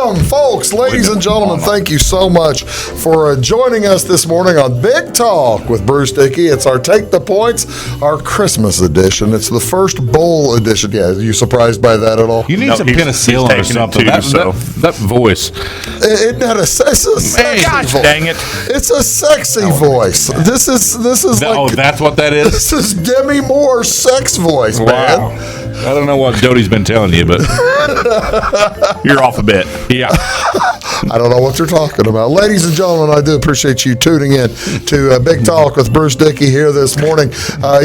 Welcome, folks, ladies and gentlemen. Thank you so much for joining us this morning on Big Talk with Bruce Dickey. It's our Take the Points, our Christmas edition. It's the first bowl edition. Yeah, are you surprised by that at all? You need some penicillin or something. That voice. Isn't that a sexy Gosh, voice? dang it. It's a sexy voice. This is like, that's what that is? This is Demi Moore's sex voice, man. Wow. I don't know what Doty's been telling you, but you're off a bit. Yeah. I don't know what you're talking about. Ladies and gentlemen, I do appreciate you tuning in to Big Talk with Bruce Dickey here this morning.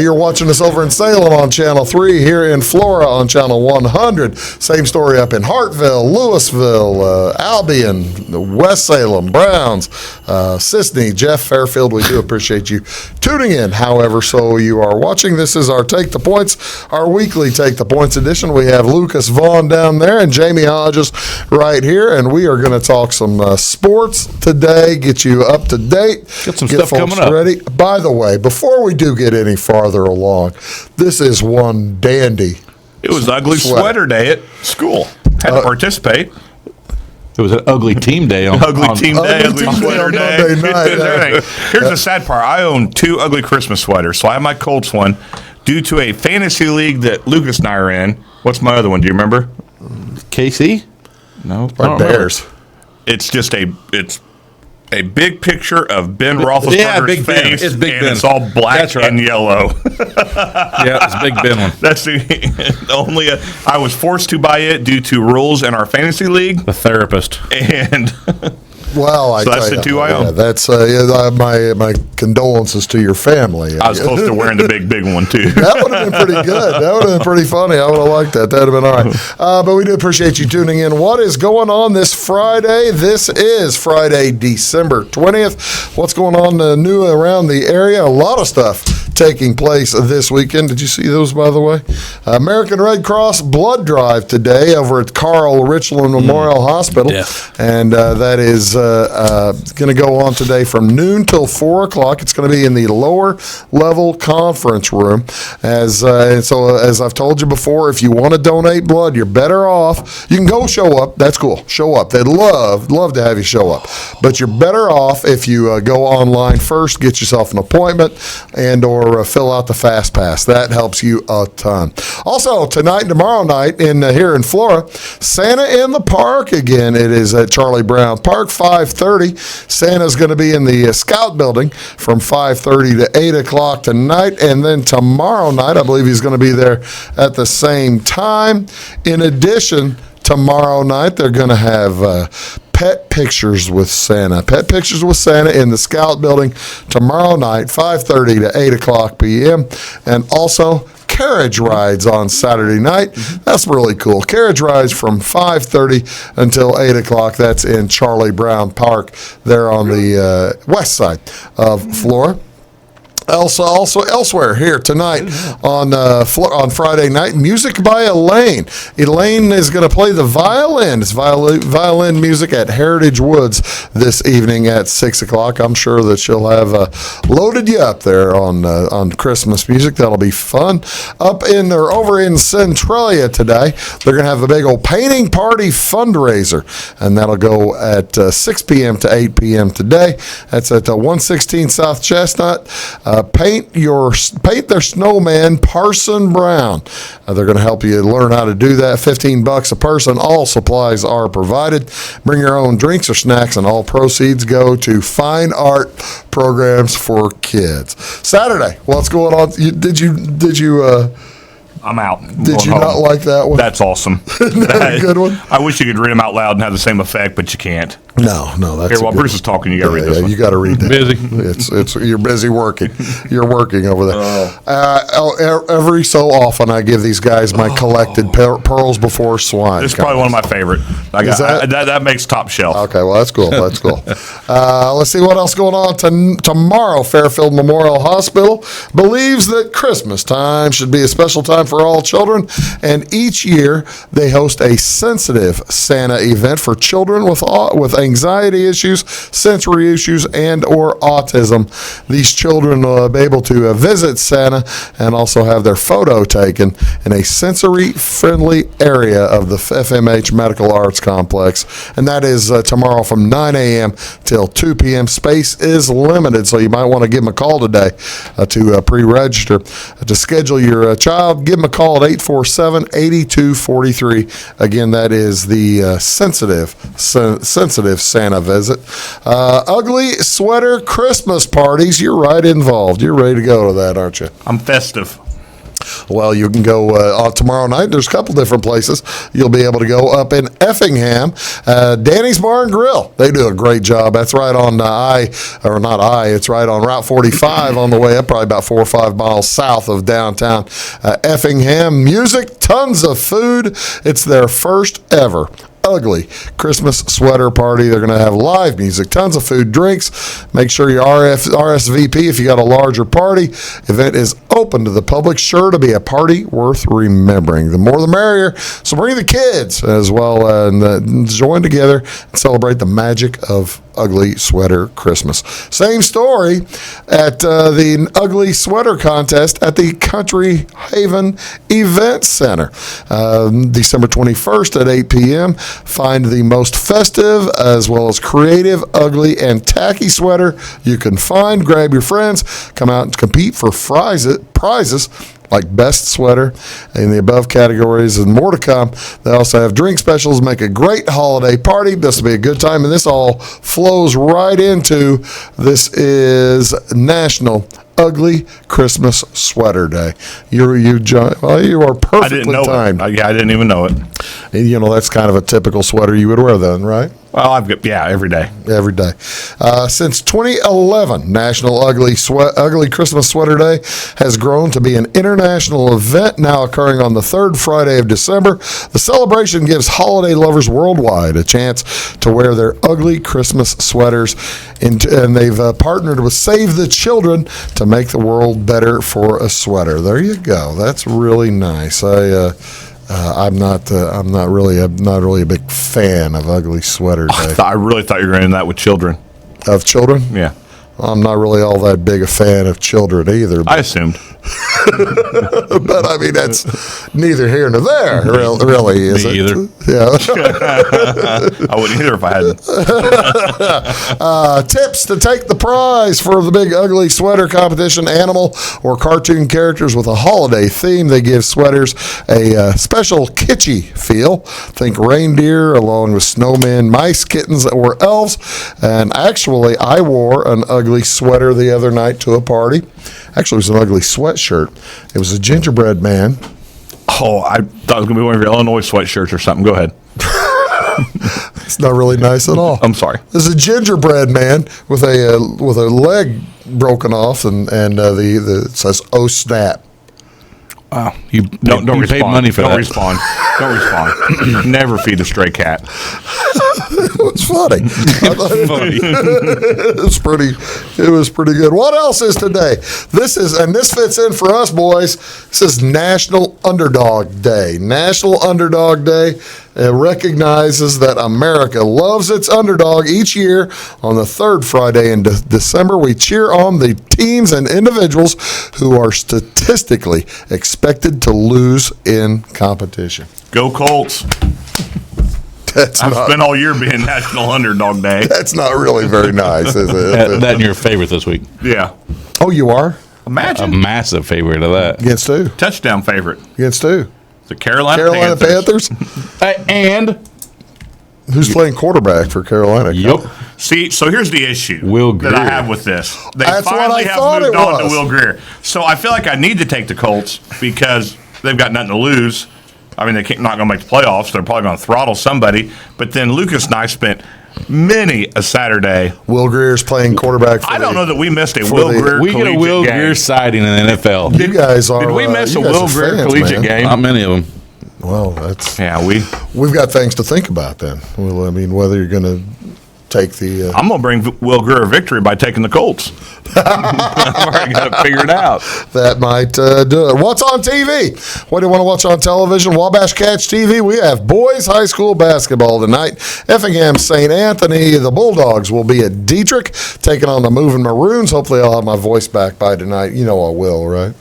You're watching us over in Salem on Channel 3, here in Flora on Channel 100. Same story up in Hartville, Louisville, Albion, West Salem, Browns, Sisney, Jeff Fairfield. We do appreciate you tuning in. However, so you are watching. This is our Take the Points, our weekly Take the Points edition. We have Lucas Vaughn down there and Jamie Hodges right here, and we are going to talk some sports today, get you up to date, get some stuff folks coming up. Ready. By the way, before we do get any farther along, this is one dandy. It was ugly sweater day at school. Had to participate. It was an ugly team day on ugly sweater day. Monday night, Here's the sad part. I own 2 ugly Christmas sweaters. So I have my Colts one due to a fantasy league that Lucas and I are in. What's my other one? Do you remember? KC? No. Or Bears. It's just a big picture of Ben Roethlisberger's face, it's Big Ben. It's all black and yellow. Yeah, it's Big Ben one. That's the only. I was forced to buy it due to rules in our fantasy league. The therapist. And well, I so that's tell the you, 2 I own. Yeah, that's my condolences to your family. I was close to wearing the big one too. That would have been pretty good. That would have been pretty funny. I would have liked that. That would have been all right. But we do appreciate you tuning in. What is going on this Friday? This is Friday, December 20th. What's going on new around the area? A lot of stuff taking place this weekend. Did you see those, by the way? American Red Cross blood drive today over at Carl Richland Memorial Hospital. Yeah. And that is going to go on today from noon till 4 o'clock. It's going to be in the lower level conference room. And so as I've told you before, if you want to donate blood, you're better off. You can go show up. That's cool. Show up. They'd love to have you show up. But you're better off if you go online first, get yourself an appointment, and or fill out the Fast Pass. That helps you a ton. Also, tonight and tomorrow night here in Flora, Santa in the Park again. It is at Charlie Brown Park, 5:30. Santa's going to be in the Scout Building from 5:30 to 8 o'clock tonight. And then tomorrow night, I believe he's going to be there at the same time. In addition, tomorrow night, they're going to have Pet Pictures with Santa. Pet Pictures with Santa in the Scout Building tomorrow night, 5:30 to 8 o'clock p.m. And also carriage rides on Saturday night. That's really cool. Carriage rides from 5:30 until 8 o'clock. That's in Charlie Brown Park there on the west side of Flora. Also elsewhere here tonight on Friday night, music by Elaine. Elaine is going to play the violin. It's violin music at Heritage Woods this evening at 6 o'clock. I'm sure that she'll have loaded you up there on Christmas music. That'll be fun. Over in Centralia today, they're going to have a big old painting party fundraiser, and that'll go at 6 p.m. to 8 p.m. today. That's at 116 South Chestnut. Paint their snowman, Parson Brown. They're going to help you learn how to do that. $15 a person. All supplies are provided. Bring your own drinks or snacks, and all proceeds go to fine art programs for kids. Saturday, what's going on? Did you? I'm out. Did you not like that one? That's awesome. Isn't that a good one? I wish you could read them out loud and have the same effect, but you can't. No, that's here. While Bruce is talking, you got to read this one. You got to read that. Busy. It's you're busy working. You're working over there. Every so often, I give these guys my collected pearls before swine. This is probably one of my favorite. That makes top shelf. Okay, well, that's cool. That's cool. Let's see what else going on tomorrow. Fairfield Memorial Hospital believes that Christmas time should be a special time for all children, and each year they host a sensitive Santa event for children with anxiety issues, sensory issues, and or autism. These children will be able to visit Santa and also have their photo taken in a sensory-friendly area of the FMH Medical Arts Complex. And that is tomorrow from 9 a.m. till 2 p.m. Space is limited, so you might want to give them a call today to pre-register. To schedule your child, give them a call at 847-8243. Again, that is the sensitive Santa visit. Ugly sweater Christmas parties. You're right involved. You're ready to go to that, aren't you? I'm festive. Well, you can go tomorrow night. There's a couple different places you'll be able to go up in Effingham. Danny's Bar and Grill. They do a great job. That's right on it's right on Route 45 on the way up, probably about 4 or 5 miles south of downtown Effingham. Music, tons of food. It's their first ever Ugly Christmas sweater party. They're going to have live music, tons of food, drinks. Make sure you RSVP if you got a larger party. Event is open to the public, sure to be a party worth remembering. The more the merrier. So bring the kids as well and join together and celebrate the magic of Ugly Sweater Christmas. Same story at the Ugly Sweater Contest at the Country Haven Event Center. December 21st at 8 p.m. Find the most festive as well as creative, ugly, and tacky sweater you can find. Grab your friends. Come out and compete for prizes like best sweater in the above categories and more to come. They also have drink specials. Make a great holiday party. This will be a good time, and this all flows right into this is National Ugly Christmas Sweater Day. You are perfectly timed. I didn't even know it. You know, that's kind of a typical sweater you would wear then, right? Well, every day. Every day. Since 2011, National Ugly Christmas Sweater Day has grown to be an international event now occurring on the third Friday of December. The celebration gives holiday lovers worldwide a chance to wear their ugly Christmas sweaters, and they've partnered with Save the Children to make the world better for a sweater. There you go. That's really nice. I'm not really a big fan of Ugly Sweater Day. I really thought you were going to end that with children. Of children? Yeah. I'm not really all that big a fan of children either. I assumed. But I mean, that's neither here nor there, really, is it? Me either. Yeah. I wouldn't either if I hadn't. Tips to take the prize for the big ugly sweater competition: animal or cartoon characters with a holiday theme. They give sweaters a special kitschy feel. Think reindeer along with snowmen, mice, kittens, or elves. And actually, I wore an ugly sweater the other night to a party. Actually, it was an ugly sweatshirt. It was a gingerbread man. Oh, I thought it was going to be one of your Illinois sweatshirts or something. Go ahead. It's not really nice at all. I'm sorry. There's a gingerbread man with a leg broken off, and it says "Oh snap." Wow. You Don't paid respond. money for Don't that. respond. Don't respond. Never feed a stray cat. It was funny. It was pretty good. What else is today? This fits in for us, boys. This is National Underdog Day. National Underdog Day recognizes that America loves its underdog. Each year on the third Friday in December, we cheer on the teams and individuals who are statistically expected to lose in competition. Go Colts. I've spent all year being National Underdog Day. That's not really very nice, is it? That and your favorite this week. Yeah. Oh, you are? A Imagine. massive favorite of that. Against who? Touchdown favorite. Against who? The Carolina Panthers? And Who's playing quarterback for Carolina? yep. See, so here's the issue Will that I Grier. have with this. They That's what finally I have thought moved it on to was. Will Grier. So I feel like I need to take the Colts because they've got nothing to lose. I mean, they're not going to make the playoffs. They're probably going to throttle somebody. But then Lucas and I spent many a Saturday. Will Greer's playing quarterback for I don't know that we missed a for Will the- Grier We get a collegiate Will game. Greer sighting in the NFL. You guys are. Did we miss a you guys Will are Grier fans, collegiate man. game? Not many of them. Well, that's Yeah, we've got things to think about then. Well, I mean, whether you're going to take the. I'm going to bring Will Greer a victory by taking the Colts. I've already got it figured out. That might do it. What's on TV? What do you want to watch on television? Wabash Catch TV. We have boys high school basketball tonight. Effingham St. Anthony. The Bulldogs will be at Dietrich taking on the Moving Maroons. Hopefully I'll have my voice back by tonight. You know I will, right?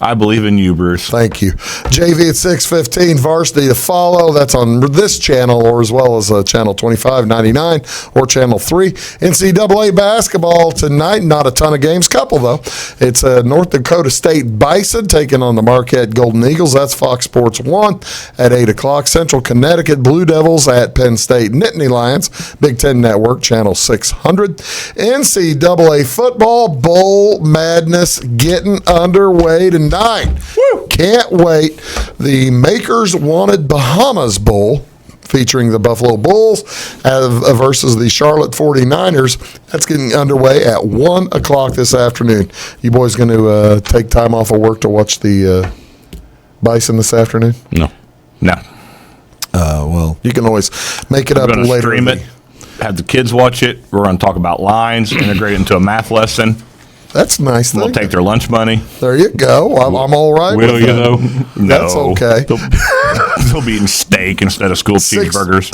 I believe in you, Bruce. Thank you. JV at 6:15, varsity to follow. That's on this channel, or as well as channel 2599 or channel 3. NCAA basketball tonight. Not a ton of games. Couple, though. It's North Dakota State Bison taking on the Marquette Golden Eagles. That's Fox Sports 1 at 8 o'clock. Central Connecticut Blue Devils at Penn State Nittany Lions. Big Ten Network, channel 600. NCAA football bowl madness getting underway tonight. Woo! Can't wait. The Makers Wanted Bahamas Bowl featuring the Buffalo Bulls versus the Charlotte 49ers. That's getting underway at 1 o'clock this afternoon. You boys going to take time off of work to watch the Bison this afternoon? No. Well, you can always make it up later. We're going to stream it, have the kids watch it. We're going to talk about lines, integrate it into a math lesson. That's nice. We'll take their lunch money. There you go. I'm all right with that. Will you, though? No. That's okay. They'll be eating steak instead of school cheeseburgers.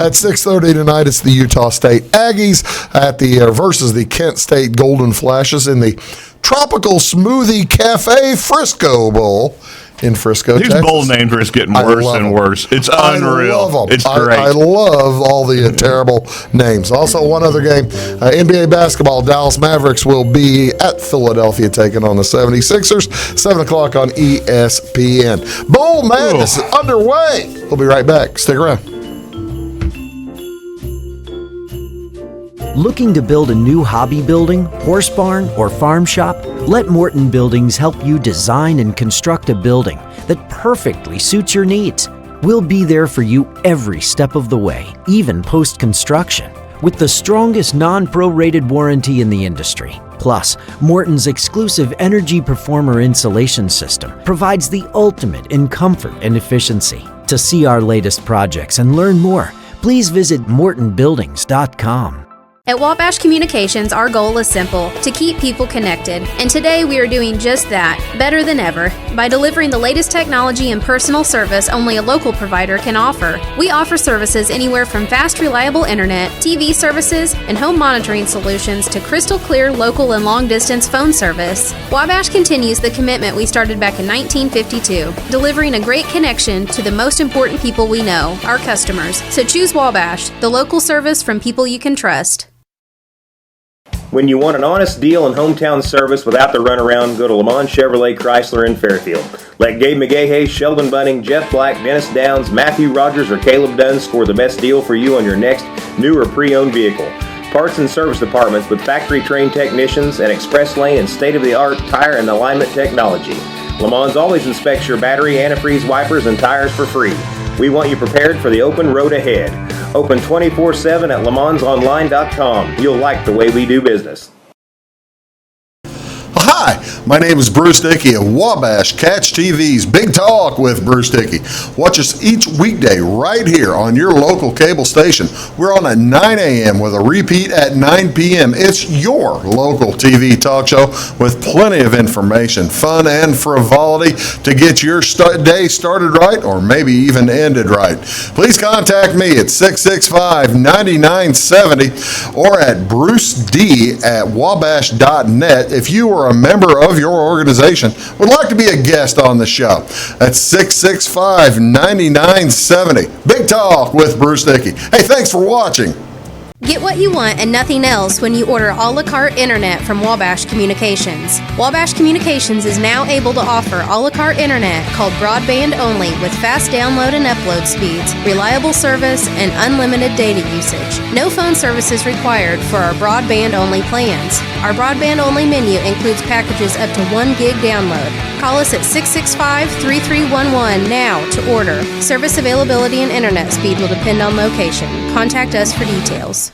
At 6:30 tonight, it's the Utah State Aggies at the versus the Kent State Golden Flashes in the Tropical Smoothie Cafe Frisco Bowl in Frisco, These Texas. bowl names are just getting worse and worse. It's unreal. I love them. It's great. I love all the terrible names. Also, one other game, NBA basketball, Dallas Mavericks will be at Philadelphia taking on the 76ers, 7 o'clock on ESPN. Bowl Madness is underway. We'll be right back. Stick around. Looking to build a new hobby building, horse barn, or farm shop? Let Morton Buildings help you design and construct a building that perfectly suits your needs. We'll be there for you every step of the way, even post-construction, with the strongest non-prorated warranty in the industry. Plus, Morton's exclusive Energy Performer insulation system provides the ultimate in comfort and efficiency. To see our latest projects and learn more, please visit mortonbuildings.com. At Wabash Communications, our goal is simple: to keep people connected. And today we are doing just that, better than ever, by delivering the latest technology and personal service only a local provider can offer. We offer services anywhere from fast, reliable internet, TV services, and home monitoring solutions to crystal clear local and long-distance phone service. Wabash continues the commitment we started back in 1952, delivering a great connection to the most important people we know, our customers. So choose Wabash, the local service from people you can trust. When you want an honest deal and hometown service without the runaround, go to Lamont Chevrolet Chrysler in Fairfield. Let Gabe McGahey, Sheldon Bunning, Jeff Black, Dennis Downs, Matthew Rogers, or Caleb Dunn score the best deal for you on your next new or pre-owned vehicle. Parts and service departments with factory-trained technicians and express lane and state-of-the-art tire and alignment technology. Lamont always inspects your battery, antifreeze, wipers, and tires for free. We want you prepared for the open road ahead. Open 24/7 at LeMansOnline.com. You'll like the way we do business. Hi, my name is Bruce Dickey of Wabash Catch TV's Big Talk with Bruce Dickey. Watch us each weekday right here on your local cable station. We're on at 9 a.m. with a repeat at 9 p.m. It's your local TV talk show with plenty of information, fun, and frivolity to get your day started right or maybe even ended right. Please contact me at 665-9970 or at bruced@wabash.net if you are a member of your organization would like to be a guest on the show. That's 665-9970. Big Talk with Bruce Dickey. Hey, thanks for watching. Get what you want and nothing else when you order a la carte internet from Wabash Communications. Wabash Communications is now able to offer a la carte internet called broadband only with fast download and upload speeds, reliable service, and unlimited data usage. No phone services required for our broadband only plans. Our broadband only menu includes packages up to 1 gig download. Call us at 665-3311 now to order. Service availability and internet speed will depend on location. Contact us for details.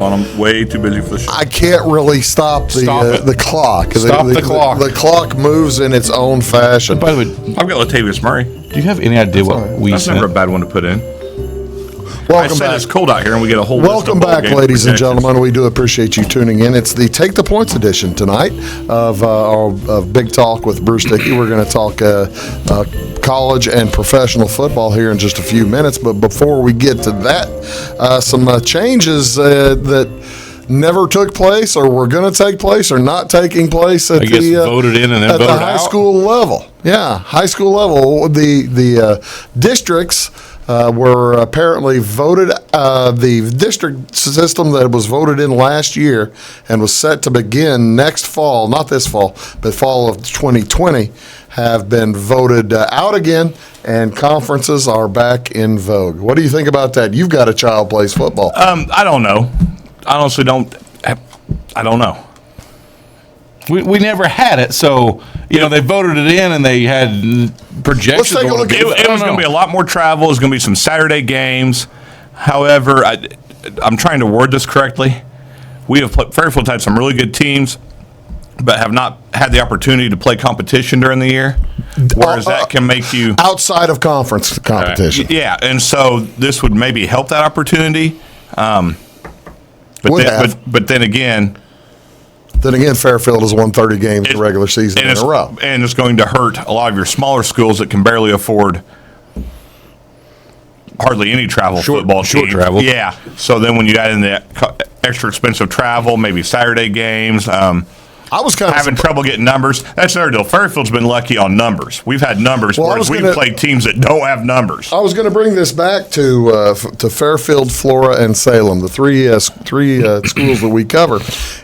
I'm way too busy for the show. I can't really stop the clock. Stop the clock. The clock moves in its own fashion. By the way, I've got Latavius Murray. do you have any idea what we That's sent? never a bad one to put in. I Welcome said back. it's cold out here, and we get a whole list Welcome of bowl back, game ladies and projections. gentlemen. We do appreciate you tuning in. It's the Take the Points edition tonight of Big Talk with Bruce Dickey. We're going to talk college and professional football here in just a few minutes. But before we get to that, some changes that never took place or were going to take place or not taking place at voted in and then at the voted high out? school level. Yeah, high school level. The districts were apparently voted. The district system that was voted in last year and was set to begin next fall, not this fall, but fall of 2020, have been voted out again, and conferences are back in vogue. What do you think about that? You've got a child plays football. I don't know. I honestly don't. I don't know. We never had it, so they voted it in and they had projections. Let's take a look at It was going to be a lot more travel. It was going to be some Saturday games. However, I'm trying to word this correctly. We have Fairfield had some really good teams, but have not had the opportunity to play competition during the year. Whereas that can make you outside of conference competition. Yeah, and so this would maybe help that opportunity. But then again. Then again, Fairfield has won 30 games in the regular season in a row. And it's going to hurt a lot of your smaller schools that can barely afford hardly any football short team. travel. Yeah. So then when you got in the extra expensive travel, maybe Saturday games, I was kind of having trouble getting numbers. That's their deal. Fairfield's been lucky on numbers. We've had numbers, whereas we've played teams that don't have numbers. I was going to bring this back to Fairfield, Flora, and Salem, the three schools that we cover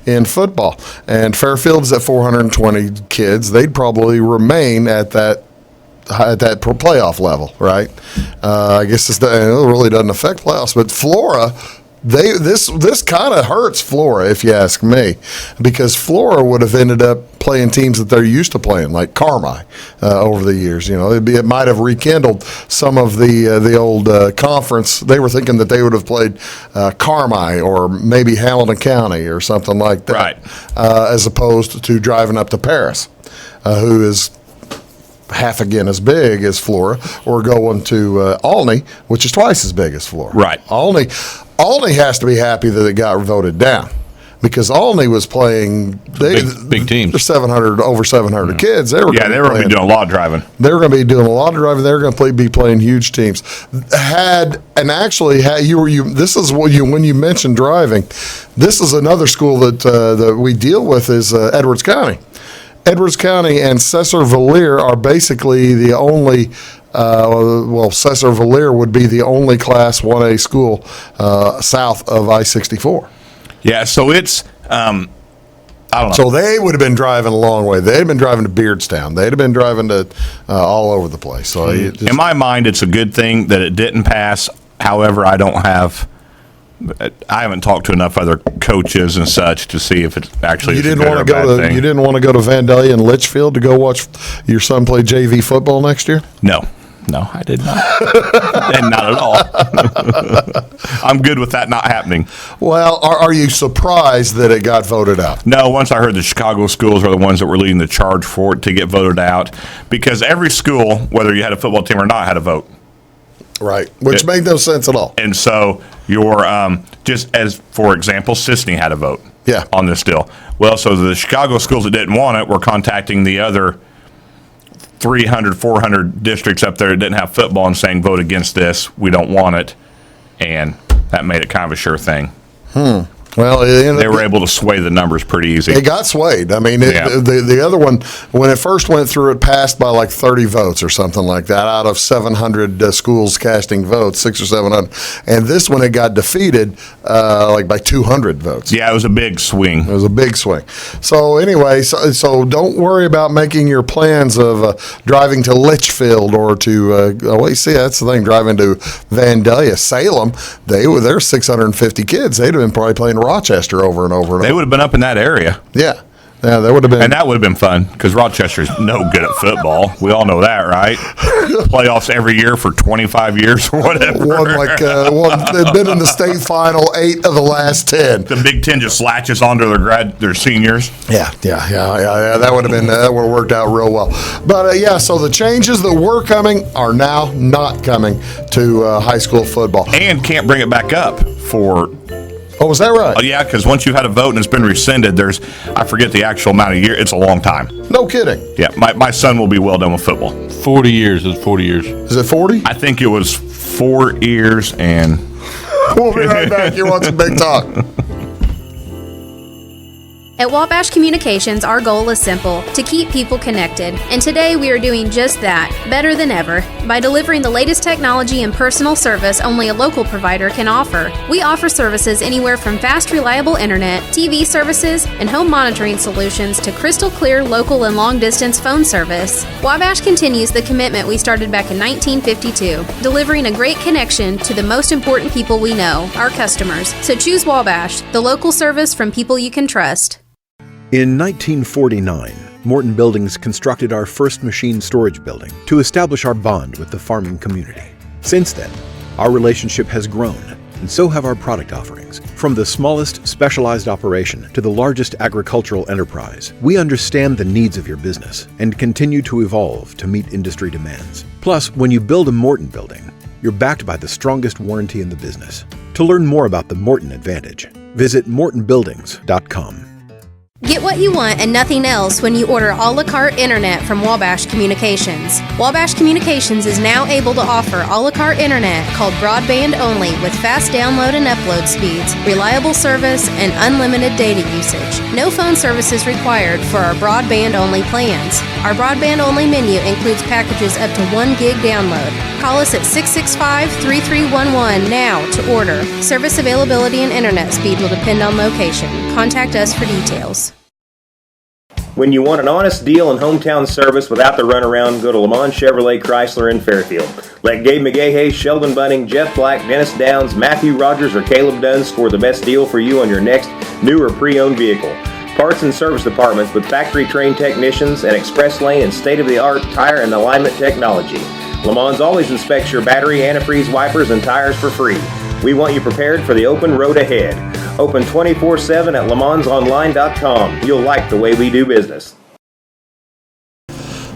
in football. And Fairfield's at 420 kids. They'd probably remain at that playoff level, right? I guess it really doesn't affect playoffs, but Flora. This kind of hurts Flora, if you ask me, because Flora would have ended up playing teams that they're used to playing, like Carmi, over the years. It might have rekindled some of the old conference. They were thinking that they would have played Carmi or maybe Hamilton County or something like that, Right. As opposed to driving up to Paris, who is half again as big as Flora, or going to Olney, which is twice as big as Flora. Right. Olney has to be happy that it got voted down, because Olney was playing big teams. They're over 700 kids. They were They were going to be doing a lot of driving. They were going to be doing a lot of driving. They were going to be playing huge teams. This is when you mentioned driving. This is another school that we deal with is Edwards County. Edwards County and Cesar-Valier are basically the only. Cesar-Valier would be the only Class 1A school south of I-64. Yeah, so it's I don't know. So they would have been driving a long way. They'd have been driving to Beardstown. They'd have been driving to all over the place. So in my mind, it's a good thing that it didn't pass. However, I haven't talked to enough other coaches and such to see if it actually is a good or a bad thing. You didn't want to go to Vandalia and Litchfield to go watch your son play JV football next year? No, I did not. And not at all. I'm good with that not happening. Well, are you surprised that it got voted out? No, once I heard the Chicago schools are the ones that were leading the charge for it to get voted out, because every school, whether you had a football team or not, had a vote. Right, which made no sense at all. And so your just as, for example, Sisney had a vote on this deal. Well, so the Chicago schools that didn't want it were contacting the other 300, 400 districts up there that didn't have football and saying, vote against this, we don't want it. And that made it kind of a sure thing. Well, they were able to sway the numbers pretty easy. It got swayed. I mean, the other one, when it first went through, it passed by like 30 votes or something like that out of 700 schools casting votes, 600 or 700. And this one, it got defeated like by 200 votes. Yeah, it was a big swing. It was a big swing. So anyway, so don't worry about making your plans of driving to Litchfield or to, that's the thing, driving to Vandalia. Salem, there's 650 kids. They'd have been probably playing Rochester over and over and over. They would have been up in that area. Yeah. Yeah, that would have been. And that would have been fun because Rochester's no good at football. We all know that, right? Playoffs every year for 25 years or whatever. They've been in the state final 8 of the last 10. The Big Ten just latches onto their seniors. Yeah. That would have worked out real well. But so the changes that were coming are now not coming to high school football. And can't bring it back up for. Oh, is that right? Oh, yeah, because once you've had a vote and it's been rescinded, I forget the actual amount of years. It's a long time. No kidding. Yeah, my son will be well done with football. 40 years. It's 40 years. Is it 40? I think it was 4 years and. We'll be right back. You want some big talk. At Wabash Communications, our goal is simple: to keep people connected. And today we are doing just that, better than ever, by delivering the latest technology and personal service only a local provider can offer. We offer services anywhere from fast, reliable internet, TV services, and home monitoring solutions to crystal clear local and long-distance phone service. Wabash continues the commitment we started back in 1952, delivering a great connection to the most important people we know, our customers. So choose Wabash, the local service from people you can trust. In 1949, Morton Buildings constructed our first machine storage building to establish our bond with the farming community. Since then, our relationship has grown, and so have our product offerings. From the smallest specialized operation to the largest agricultural enterprise, we understand the needs of your business and continue to evolve to meet industry demands. Plus, when you build a Morton building, you're backed by the strongest warranty in the business. To learn more about the Morton Advantage, visit mortonbuildings.com. Get what you want and nothing else when you order a la carte internet from Wabash Communications. Wabash Communications is now able to offer a la carte internet called broadband only with fast download and upload speeds, reliable service, and unlimited data usage. No phone services required for our broadband only plans. Our broadband only menu includes packages up to 1 gig download. Call us at 665-3311 now to order. Service availability and internet speed will depend on location. Contact us for details. When you want an honest deal and hometown service without the runaround, go to Lamont Chevrolet Chrysler in Fairfield. Let Gabe McGahey, Sheldon Bunning, Jeff Black, Dennis Downs, Matthew Rogers, or Caleb Dunn score the best deal for you on your next new or pre-owned vehicle. Parts and service departments with factory-trained technicians and express lane and state-of-the-art tire and alignment technology. Lamont always inspects your battery, antifreeze, wipers, and tires for free. We want you prepared for the open road ahead. Open 24/7 at LeMansOnline.com. You'll like the way we do business.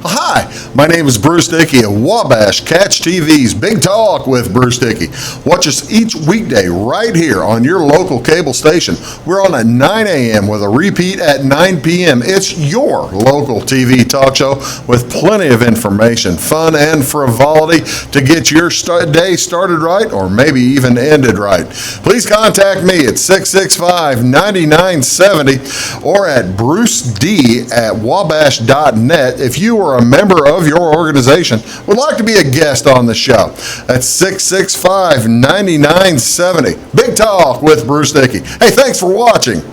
Hi, my name is Bruce Dickey of Wabash Catch TV's Big Talk with Bruce Dickey. Watch us each weekday right here on your local cable station. We're on at 9 a.m. with a repeat at 9 p.m. It's your local TV talk show with plenty of information, fun, and frivolity to get your day started right or maybe even ended right. Please contact me at 665-9970 or at bruced@wabash.net if you are a member of your organization would like to be a guest on the show. That's 665-9970. Big Talk with Bruce Dickey. Hey, thanks for watching.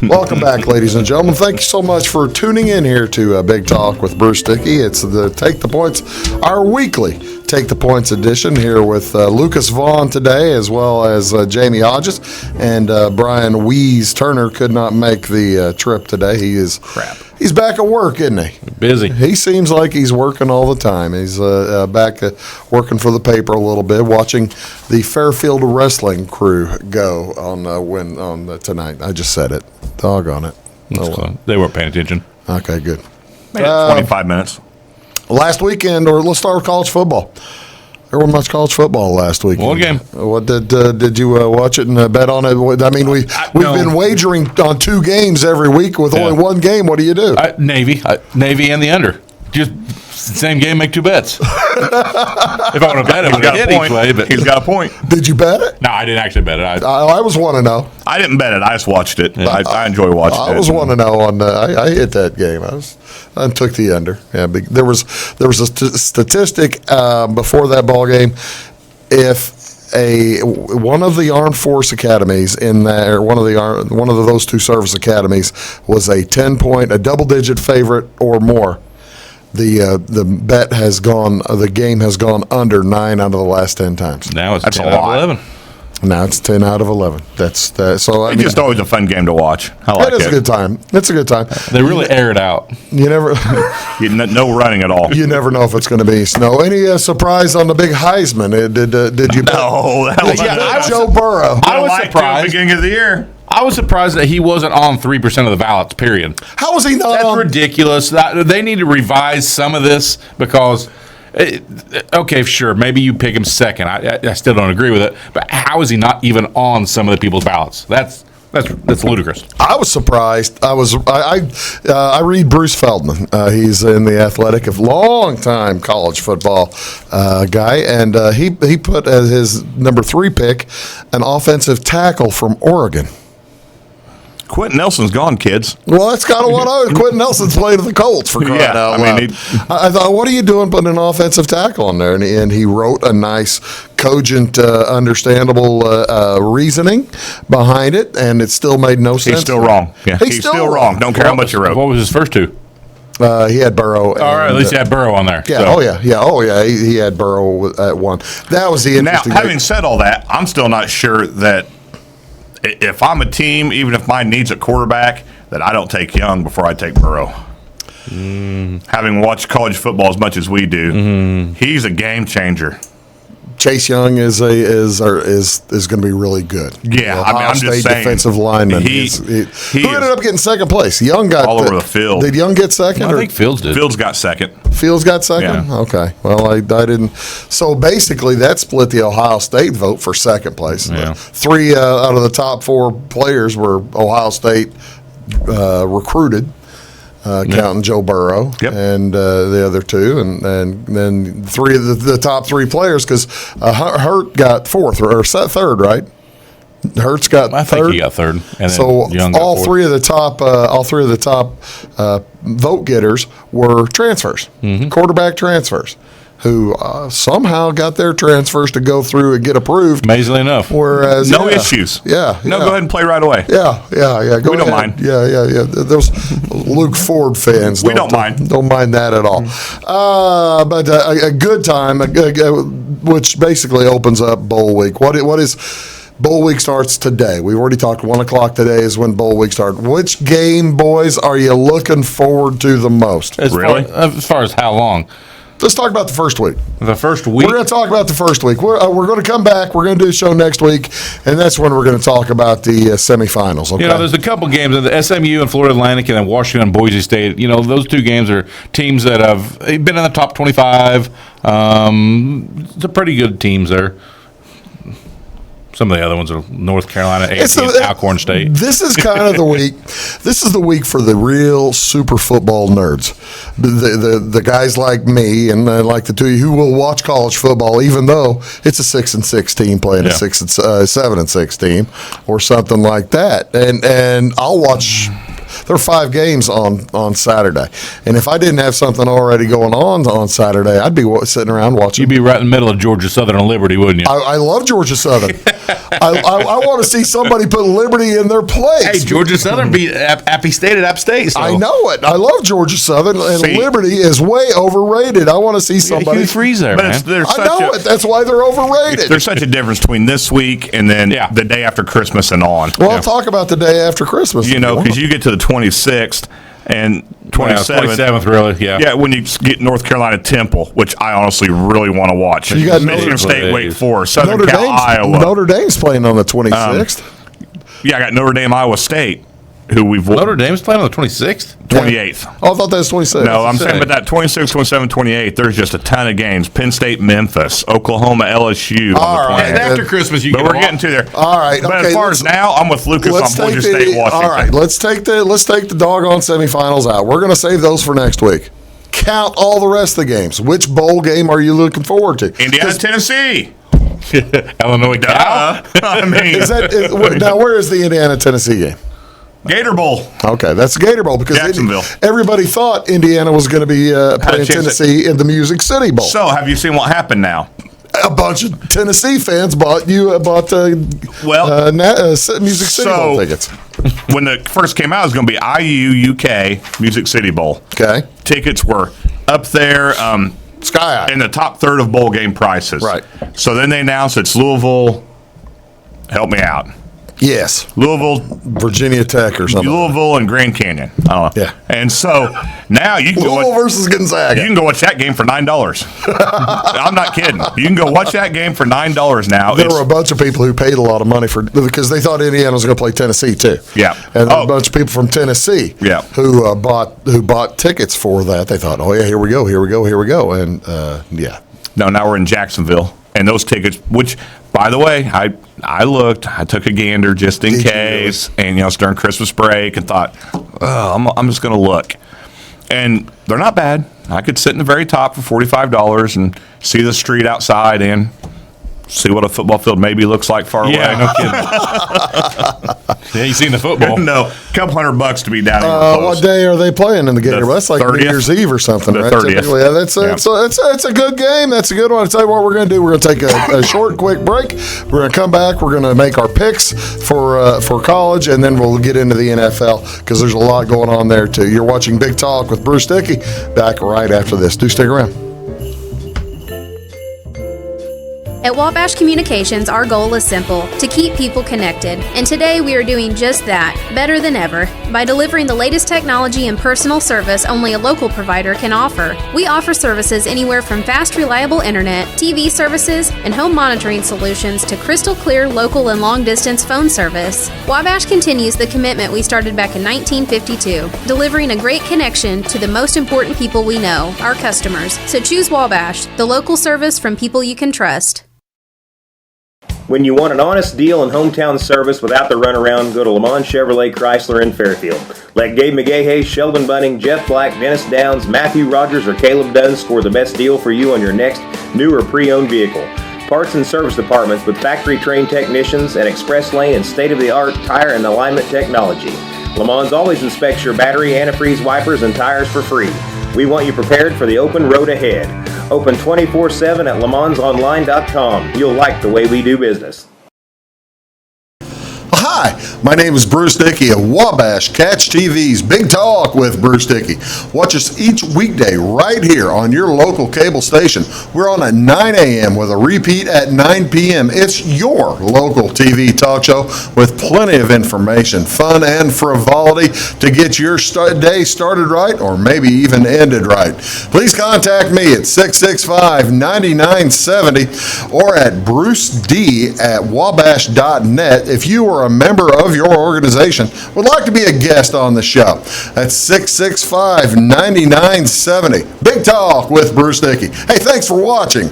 Welcome back, ladies and gentlemen. Thank you so much for tuning in here to Big Talk with Bruce Dickey. It's the Take the Points, our weekly Take the Points edition here with Lucas Vaughn today, as well as Jamie Hodges, and Brian Weeze Turner could not make the trip today. He's back at work, isn't he? Busy. He seems like he's working all the time. He's back working for the paper a little bit, watching the Fairfield wrestling crew go on tonight. I just said it. Doggone it. They weren't paying attention. Okay, good. 25 minutes. Last weekend, or let's start with college football. There wasn't much college football last weekend. One game. What did you watch it and bet on it? I mean, we've been wagering on 2 games every week with only 1 game. What do you do? Navy and the under. Just same game, make 2 bets. If I want to bet it, I would have hit each way. But he's got a point. Did you bet it? No, I didn't actually bet it. I was 1-0. I didn't bet it. I just watched it. Yeah. I enjoy watching it. I was 1-0 on. I hit that game. I took the under. Yeah, there was a statistic before that ball game. If one of the armed force academies in there, one of those 2 service academies was a 10-point, a double-digit favorite or more, the bet has gone, the game has gone under 9 out of the last 10 times. Now it's That's 10 a out of lot. 11. Now it's 10 out of 11. That's that. So I It's mean, just always a fun game to watch. I like it is a good time. It's a good time. They really air it out. You never, No running at all. you never know if it's going to be snow. Any surprise on the big Heisman? Did you? No, that was Joe Burrow. I was like to at the surprised. beginning of the year. I was surprised that he wasn't on 3% of the ballots, period. How was he not That's on? ridiculous. They need to revise some of this because, okay, sure, maybe you pick him second. I still don't agree with it. But how is he not even on some of the people's ballots? That's ludicrous. I was surprised. I read Bruce Feldman. He's in the Athletic, a long-time college football guy, and he put as his number 3 pick an offensive tackle from Oregon. Quentin Nelson's gone, kids. Well, that's kind of what I was. Quentin Nelson's played with the Colts for crying Yeah, out I loud. mean, I thought, what are you doing putting an offensive tackle in there? And he wrote a nice, cogent, understandable reasoning behind it, and it still made no sense. He's still wrong. Yeah, he's still wrong. Don't care how much you wrote. What was his first two? He had Burrow. All right, at least he had Burrow on there. Yeah. So. Oh yeah. He had Burrow at 1. That was the Now, interesting. having said all that, I'm still not sure that if I'm a team, even if mine needs a quarterback, that I don't take Young before I take Burrow. Having watched college football as much as we do, he's a game changer. Chase Young is going to be really good. Yeah, The I mean, Ohio I'm just State saying, defensive lineman. he Who ended up getting second place? Young got all over the field. Did Young get second? I or think Fields did. Fields got second. Fields got second? Yeah. Okay. Well, I didn't. So basically, that split the Ohio State vote for second place. Yeah. 3 out of the top 4 players were Ohio State recruited. Counting Joe Burrow and the other 2, and then 3 of the top 3 players, because Hurt got 4th or 3rd, right? Hurts got I 3rd. think he got 3rd. And then So Young got all 4th. 3 of the top vote getters were transfers, quarterback transfers, who somehow got their transfers to go through and get approved. Amazingly enough. Whereas No issues. Yeah. No, go ahead and play right away. Yeah. Go We don't ahead. mind. Yeah. Those Luke Ford fans. We don't mind. Don't mind that at all. But a good time, which basically opens up bowl week. What is bowl week starts today? We've already talked. 1 o'clock today is when bowl week starts. Which game, boys, are you looking forward to the most? As far as how long? Let's talk about the first week. The first week? We're going to talk about the first week. We're going to come back. We're going to do a show next week, and that's when we're going to talk about the semifinals. Okay? There's a couple games, the SMU and Florida Atlantic, and then Washington and Boise State. Those 2 games are teams that have been in the top 25. They're pretty good teams there. Some of the other ones are North Carolina, A&T, Alcorn State. This is kind of the week. This is the week for the real super football nerds, the guys like me and like the 2 of you who will watch college football, even though it's a 6-6 team playing a 7-6 team or something like that. And I'll watch. There are 5 games on Saturday, and if I didn't have something already going on Saturday, I'd be sitting around watching. You'd be right in the middle of Georgia Southern and Liberty, wouldn't you? I love Georgia Southern. I want to see somebody put Liberty in their place. Hey, Georgia Southern beat Appy State at App State. So. I know it. I love Georgia Southern, and Liberty is way overrated. I want to see somebody. Hugh Freeze there, man. I know it. That's why they're overrated. There's such a difference between this week and then the day after Christmas and on. Well, I'll talk about the day after Christmas. Because you get to the 26th and 27th, really, yeah. Yeah, when you get North Carolina Temple, which I honestly really want to watch. You got Michigan State, Wake Forest, Southern Cal, Iowa. Notre Dame's playing on the 26th. I got Notre Dame, Iowa State, who we've Notre Dame's playing on the 26th? 28th. Oh, I thought that was 26th. No, I'm saying, but that 26, 27, 28, there's just a ton of games. Penn State, Memphis, Oklahoma, LSU. All on the right. 28th. After Christmas, you But can we're getting to there. All right. But Okay, as far as now, I'm with Lucas on Boise State, Washington. All right. Let's take the doggone semifinals out. We're going to save those for next week. Count all the rest of the games. Which bowl game are you looking forward to? Indiana, Tennessee. Illinois, Cal. I mean, Now, where is the Indiana-Tennessee game? Gator Bowl. Okay, that's the Gator Bowl because Jacksonville. Everybody thought Indiana was going to be playing Tennessee in the Music City Bowl. So, have you seen what happened now? A bunch of Tennessee fans bought Music City Bowl tickets. When it first came out, it was going to be IU UK Music City Bowl. Okay. Tickets were up there Sky High. in the top third of bowl game prices. Right. So then they announced it's Louisville. Help me out. Yes. Louisville, Virginia Tech or something. Louisville, and Grand Canyon. Yeah. And so now you can Louisville versus Gonzaga. You can go watch that game for $9. I'm not kidding. You can go watch that game for $9 now. There were a bunch of people who paid a lot of money because they thought Indiana was going to play Tennessee too. Yeah. And there were a bunch of people from Tennessee. Yeah. Who bought tickets for that. They thought, oh yeah, here we go, and yeah. No, now we're in Jacksonville, and those tickets, which, by the way, I looked, I took a gander just in case, and it's during Christmas break, and thought, oh, I'm just going to look, and they're not bad. I could sit in the very top for $45 and see the street outside and see what a football field maybe looks like far away. No kidding. Yeah, you seen the football? No, a couple $100 to be down here. What day are they playing in the game? That's like 30th. New Year's Eve or something, The right? 30th. Typically. Yeah, that's a good game. That's a good one. I'll tell you what we're going to do. We're going to take a short, quick break. We're going to come back. We're going to make our picks for college, and then we'll get into the NFL because there's a lot going on there, too. You're watching Big Talk with Bruce Dickey. Back right after this. Do stick around. At Wabash Communications, our goal is simple: to keep people connected. And today we are doing just that, better than ever, by delivering the latest technology and personal service only a local provider can offer. We offer services anywhere from fast, reliable internet, TV services, and home monitoring solutions to crystal clear local and long-distance phone service. Wabash continues the commitment we started back in 1952, delivering a great connection to the most important people we know, our customers. So choose Wabash, the local service from people you can trust. When you want an honest deal and hometown service without the runaround, go to Lamont Chevrolet Chrysler in Fairfield. Let Gabe McGahey, Sheldon Bunning, Jeff Black, Dennis Downs, Matthew Rogers, or Caleb Dunn score the best deal for you on your next new or pre-owned vehicle. Parts and service departments with factory-trained technicians and express lane and state-of-the-art tire and alignment technology. Lamont always inspects your battery, antifreeze, wipers, and tires for free. We want you prepared for the open road ahead. Open 24/7 at LeMansOnline.com. You'll like the way we do business. Hi, my name is Bruce Dickey of Wabash Catch TV's Big Talk with Bruce Dickey. Watch us each weekday right here on your local cable station. We're on at 9 a.m. with a repeat at 9 p.m. It's your local TV talk show with plenty of information, fun, and frivolity to get your day started right or maybe even ended right. Please contact me at 665-9970 or at bruced@wabash.net if you are a member of your organization would like to be a guest on the show. That's 665-9970. Big Talk with Bruce Dickey. Hey, thanks for watching.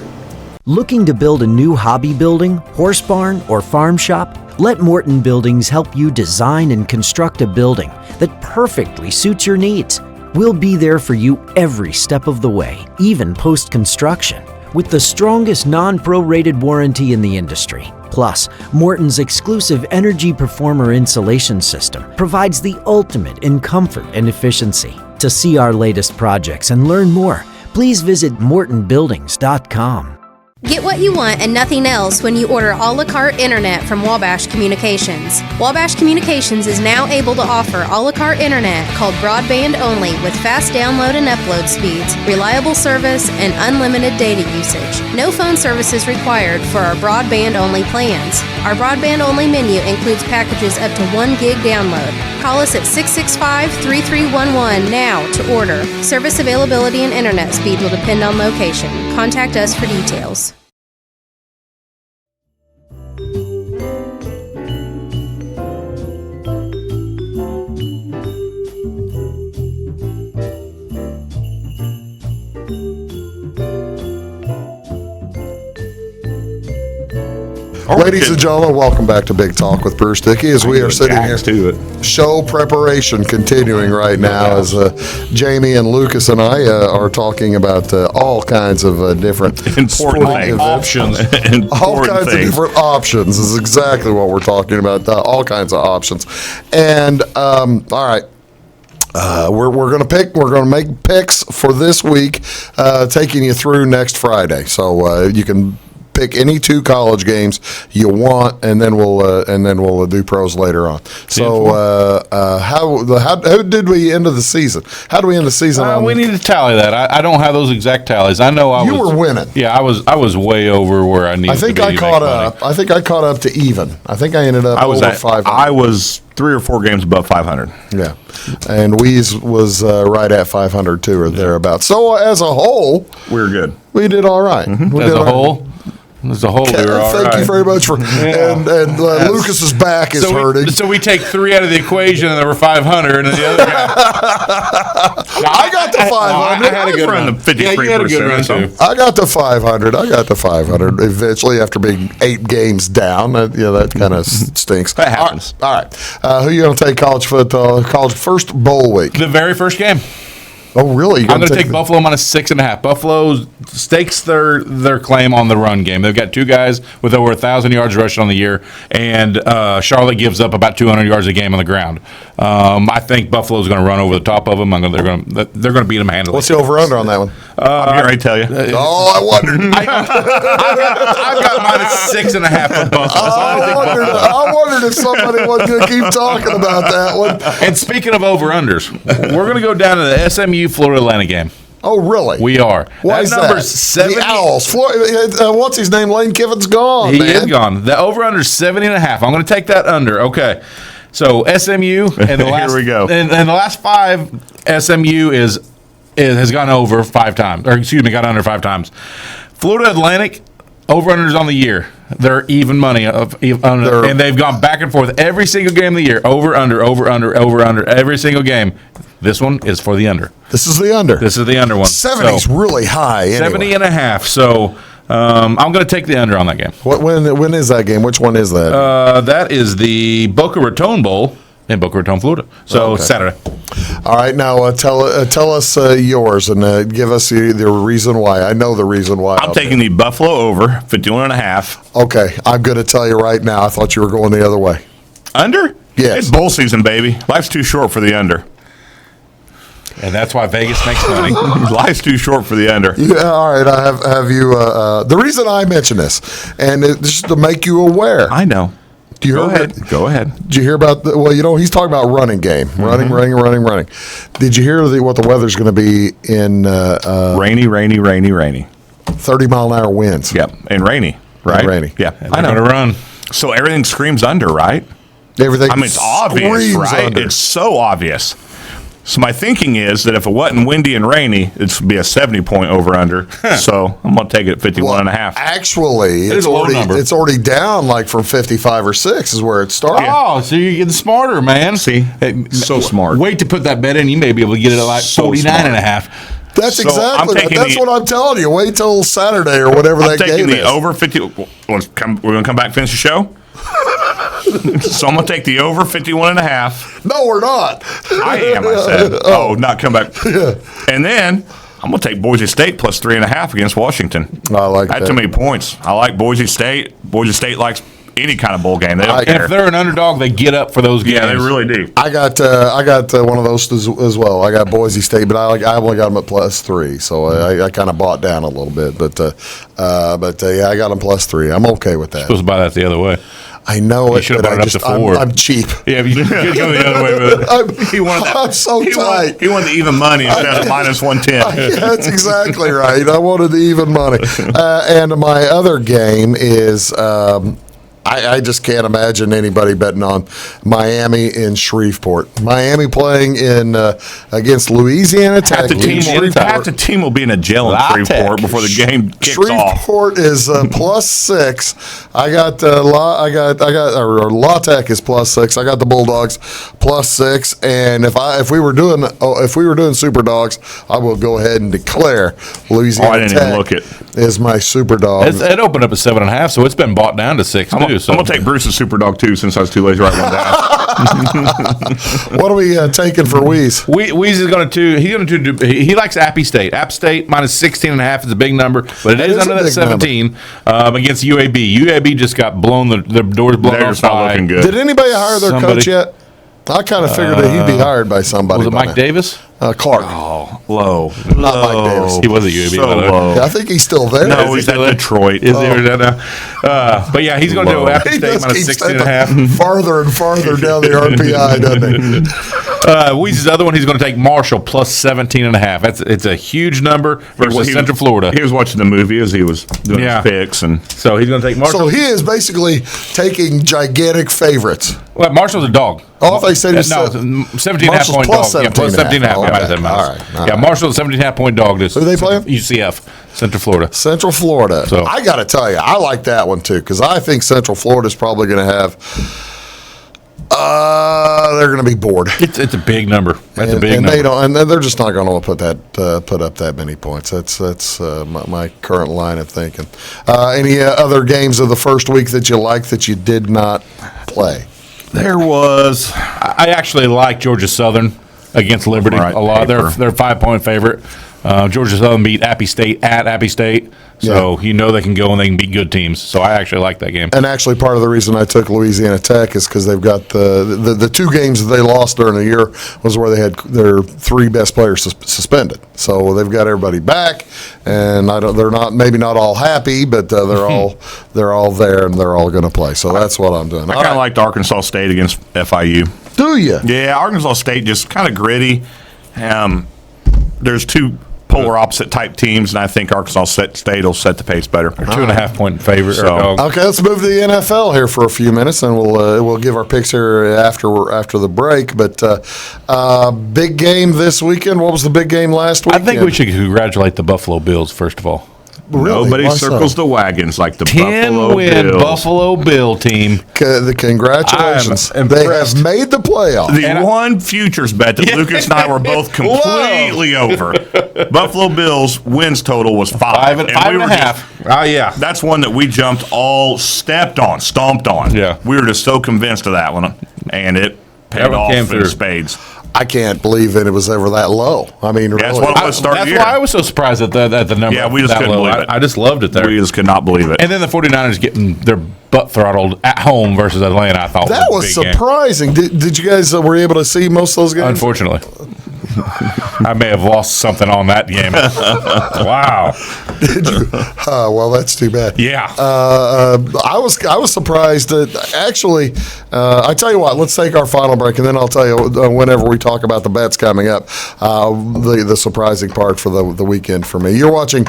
Looking to build a new hobby building, horse barn, or farm shop? Let Morton Buildings help you design and construct a building that perfectly suits your needs. We'll be there for you every step of the way, even post-construction, with the strongest non-prorated warranty in the industry. Plus, Morton's exclusive Energy Performer insulation system provides the ultimate in comfort and efficiency. To see our latest projects and learn more, please visit mortonbuildings.com. Get what you want and nothing else when you order a la carte internet from Wabash Communications. Wabash Communications is now able to offer a la carte internet called broadband only with fast download and upload speeds, reliable service, and unlimited data usage. No phone services required for our broadband only plans. Our broadband only menu includes packages up to 1 gig download. Call us at 665-3311 now to order. Service availability and internet speed will depend on location. Contact us for details. Ladies and gentlemen, welcome back to Big Talk with Bruce Dickey as we are sitting here. to it. Show preparation continuing right now as Jamie and Lucas and I are talking about all kinds of different Important sporting things. events. Options. All kinds of different options is exactly what we're talking about. All kinds of options. And all right. We're going to pick. We're going to make picks for this week, taking you through next Friday. So you can pick any 2 college games you want, and then we'll do pros later on. So how did we end of the season? How do we end the season? We need to tally that. I don't have those exact tallies. I know you were winning. Yeah, I was way over where I needed. I think to be I caught up. I think I caught up to even. I think I ended up over 500. I was 3 or 4 games above 500. Yeah, and Weeze was right at 500 too, or thereabouts. So as a whole, we're good. We did all right. Mm-hmm. As a whole, we were all Thank right. you very much for. And Lucas's back is hurting. So we take 3 out of the equation, and there were 500, and the other guy. I got to 500. I had a good run. Yeah, you had a good run too. I got to 500. Eventually after after being 8 games down. That kind of stinks. That happens. All right. Who are you going to take college football? College first bowl week. The very first game. Oh, really? I'm going to take Buffalo minus 6.5. Buffalo stakes their claim on the run game. They've got 2 guys with over 1,000 yards rushing on the year, and Charlotte gives up about 200 yards a game on the ground. I think Buffalo's going to run over the top of them. They're going to beat them handily. What's the over/under on that one? I'm getting ready to tell you. I wondered. I've got minus 6.5 for Buffalo. I wondered if somebody was going to keep talking about that one. And speaking of over/unders, we're going to go down to the SMU Florida Atlantic game. Oh, really? We are. Why is that? Number's 70. The Owls. What's his name? Lane Kiffin's gone. He is gone. The over/under is 70.5. I'm going to take that under. Okay. So SMU and the last Here we go. And the last 5 SMU has gone over 5 times, or excuse me, got under 5 times. Florida Atlantic over/unders on the year. They're even money and they've gone back and forth every single game of the year. Over under every single game. This one is for the under. This is the under. This is the under one. 70's really high. Anyway. 70.5. So I'm going to take the under on that game. When is that game? Which one is that? That is the Boca Raton Bowl in Boca Raton, Florida. So Saturday. All right, now tell us yours and give us the reason why. I know the reason why. I'm taking the Buffalo over 51.5. Okay, I'm going to tell you right now. I thought you were going the other way. Under? Yes. It's bowl season, baby. Life's too short for the under. And that's why Vegas makes money. Life's too short for the under. Yeah, all right, I have you. The reason I mention this, and just to make you aware. I know. Do you Go hear ahead. Go ahead. Did you hear about he's talking about running game. Running. Did you hear what the weather's going to be in Rainy. 30-mile-an-hour winds? Yep. And rainy, right? And rainy. Yeah. I know. Going to run. So everything screams under, right? Everything. I mean, it's obvious, right? Under. It's so obvious. So my thinking is that if it wasn't windy and rainy, it'd be a 70-point over/under. So I'm going to take it at 51.5. Actually, It's a low number. It's already down like from 55 or 6 is where it started. Oh, so you're getting smarter, man. See? So smart. Wait to put that bet in. You may be able to get it at like So 49.5. That's So exactly I'm taking that's what I'm telling you. Wait till Saturday or whatever I'm that taking game the is. over 50. We're going to come back and finish the show? So I'm going to take the over 51.5. No, we're not. I am, I said. Not come back. And then I'm going to take Boise State plus 3.5 against Washington. I like that. Too many points. I like Boise State. Boise State likes any kind of bowl game. They don't care. If they're an underdog, they get up for those games. Yeah, they really do. I got one of those as well. I got Boise State, but I only got them at +3, so I kind of bought down a little bit. But yeah, I got them +3. I'm okay with that. Supposed to buy that the other way. I know You it, should have but bought it up to 4. I'm cheap. Yeah, you could go the other way with it. I'm so tight. He wanted the even money instead of minus 110. Yeah, that's exactly right. I wanted the even money. And my other game is I just can't imagine anybody betting on Miami in Shreveport. Miami playing in against Louisiana Tech. Half the team will be in a jail in Shreveport before the game kicks off. Shreveport is +6. I got La Tech is +6. I got the Bulldogs +6. And if we were doing Super Dogs, I will go ahead and declare Louisiana Tech is my Super Dog. It opened up at 7.5, so it's been bought down to 6 too. So I'm gonna take Bruce's Super Dog too, since I was too lazy to write one down. What are we taking for Weeze? Weeze is going to he likes Appy State. App State minus 16.5 is a big number, but it is under that 17 against UAB. UAB just got the doors blown They're off. just not looking good. Did anybody hire their coach yet? I kind of figured that he'd be hired by somebody. Was it Mike Davis? Clark. Oh, low. Not Mike Davis. He was at UAB. So by the way. low. Yeah, I think he's still there. No, he's at Detroit. Is he right now? But yeah, he's going to do App He State just minus keeps 16 and a half. stepping farther and farther down the RPI, doesn't he? Weezy's other one, he's going to take Marshall plus 17 and a half. It's a huge number versus Central Florida. He was watching the movie as he was doing Yeah. his picks. And So he's going to take Marshall. So he is basically taking gigantic favorites. Well, Marshall's a dog. Oh, they said he's no, 17 and a half Marshall's point plus dog. Yeah, plus 17 and a half. Okay. I might have said minus. All right. All Yeah, right. Marshall's a 17 and a half point dog. Who they playing? UCF, Central Florida. Central Florida. So- I got to tell you, I like that one too because I think Central Florida is probably going to have. They're going to be bored. It's a big number. That's a big and number. they don't, and they're just not going to put up that many points. That's my current line of thinking. Any other games of the first week that you like that you did not play? there was. I actually like Georgia Southern against Liberty Right, a lot. paper. They're a 5-point favorite. Georgia Southern beat Appy State at Appy State, so you know they can go and they can beat good teams. So I actually like that game. And actually, part of the reason I took Louisiana Tech is because they've got the two games that they lost during the year was where they had their three best players suspended. So they've got everybody back, and they're maybe not all happy, but they're all there and they're all going to play. So that's what I'm doing. I kind of liked Arkansas State against FIU. Do you? Yeah, Arkansas State just kind of gritty. There's two polar opposite type teams, and I think Arkansas State will set the pace better. 2.5 point favorite. So- or dog. Okay, let's move to the NFL here for a few minutes, and we'll give our picks here after the break. But big game this weekend. What was the big game last week? I think we should congratulate the Buffalo Bills first of all. Really? Nobody Why so? circles the wagons like the 10 Buffalo win Bills. Buffalo Bill team. The congratulations. I'm They impressed. have made the playoffs. The one futures bet that Lucas and I were both completely over. Buffalo Bills wins total was 5. Five and we a were half. Oh yeah. That's one that we stomped on. Yeah. We were just so convinced of that one, and it That paid one off came in through. spades. I can't believe that it was ever that low. I mean, Yeah, that's really. what it was. Start of That's the why year. I was so surprised at the number. Yeah, we just that couldn't low. believe it. I just loved it there. We just could not believe it. And then the 49ers getting their butt throttled at home versus Atlanta, I thought That was was a big game. surprising. Did you guys were you able to see most of those games? Unfortunately. I may have lost something on that game. Wow. Did you? Well, that's too bad. Yeah. I was surprised that actually. I tell you what, let's take our final break, and then I'll tell you whenever we talk about the bets coming up. The surprising part for the weekend for me. You're watching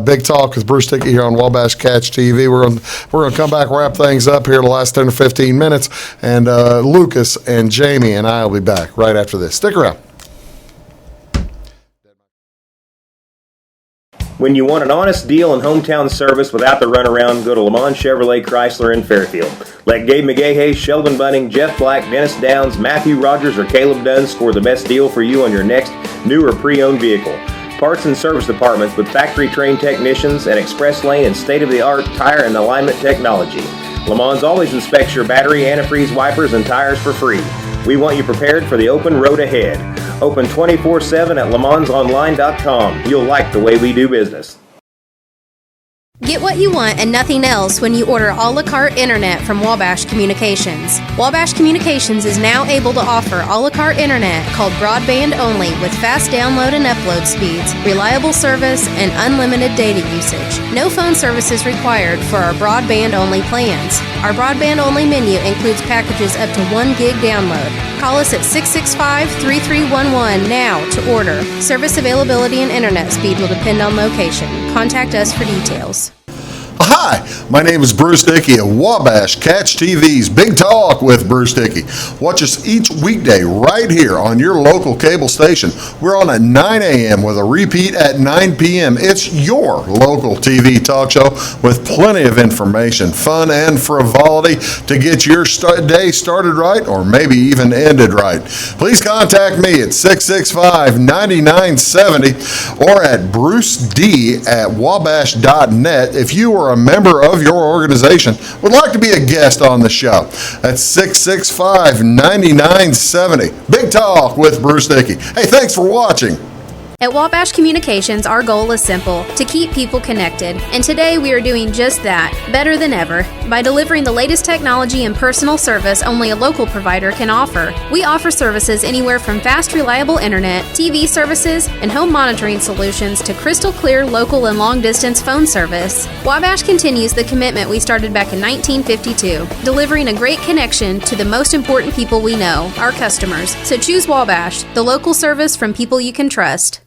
Big Talk with Bruce Dickey here on Wabash Catch TV. We're going to come back, wrap things up here the last 10 or 15 minutes, and Lucas and Jamie and I will be back right after this. Stick around. When you want an honest deal and hometown service without the runaround, go to Le Mans Chevrolet Chrysler in Fairfield. Let Gabe McGahey, Sheldon Bunning, Jeff Black, Dennis Downs, Matthew Rogers, or Caleb Dunn score the best deal for you on your next new or pre-owned vehicle. Parts and service departments with factory-trained technicians and express lane and state-of-the-art tire and alignment technology. Le Mans always inspects your battery, antifreeze, wipers, and tires for free. We want you prepared for the open road ahead. Open 24/7 at lemansonline.com. You'll like the way we do business. Get what you want and nothing else when you order a la carte internet from Wabash Communications. Wabash Communications is now able to offer a la carte internet called broadband only with fast download and upload speeds, reliable service, and unlimited data usage. No phone service is required for our broadband only plans. Our broadband only menu includes packages up to 1 gig download. Call us at 665-3311 now to order. Service availability and internet speed will depend on location. Contact us for details. Hi, my name is Bruce Dickey of Wabash Catch TV's Big Talk with Bruce Dickey. Watch us each weekday right here on your local cable station. We're on at 9 a.m. with a repeat at 9 p.m. It's your local TV talk show with plenty of information, fun, and frivolity to get your day started right or maybe even ended right. Please contact me at 665-9970 or at bruced@wabash.net if you are a member of your organization would like to be a guest on the show. That's 665-9970. Big Talk with Bruce Dickey. Hey, thanks for watching. At Wabash Communications, our goal is simple: to keep people connected. And today we are doing just that, better than ever, by delivering the latest technology and personal service only a local provider can offer. We offer services anywhere from fast, reliable internet, TV services, and home monitoring solutions to crystal clear local and long-distance phone service. Wabash continues the commitment we started back in 1952, delivering a great connection to the most important people we know, our customers. So choose Wabash, the local service from people you can trust.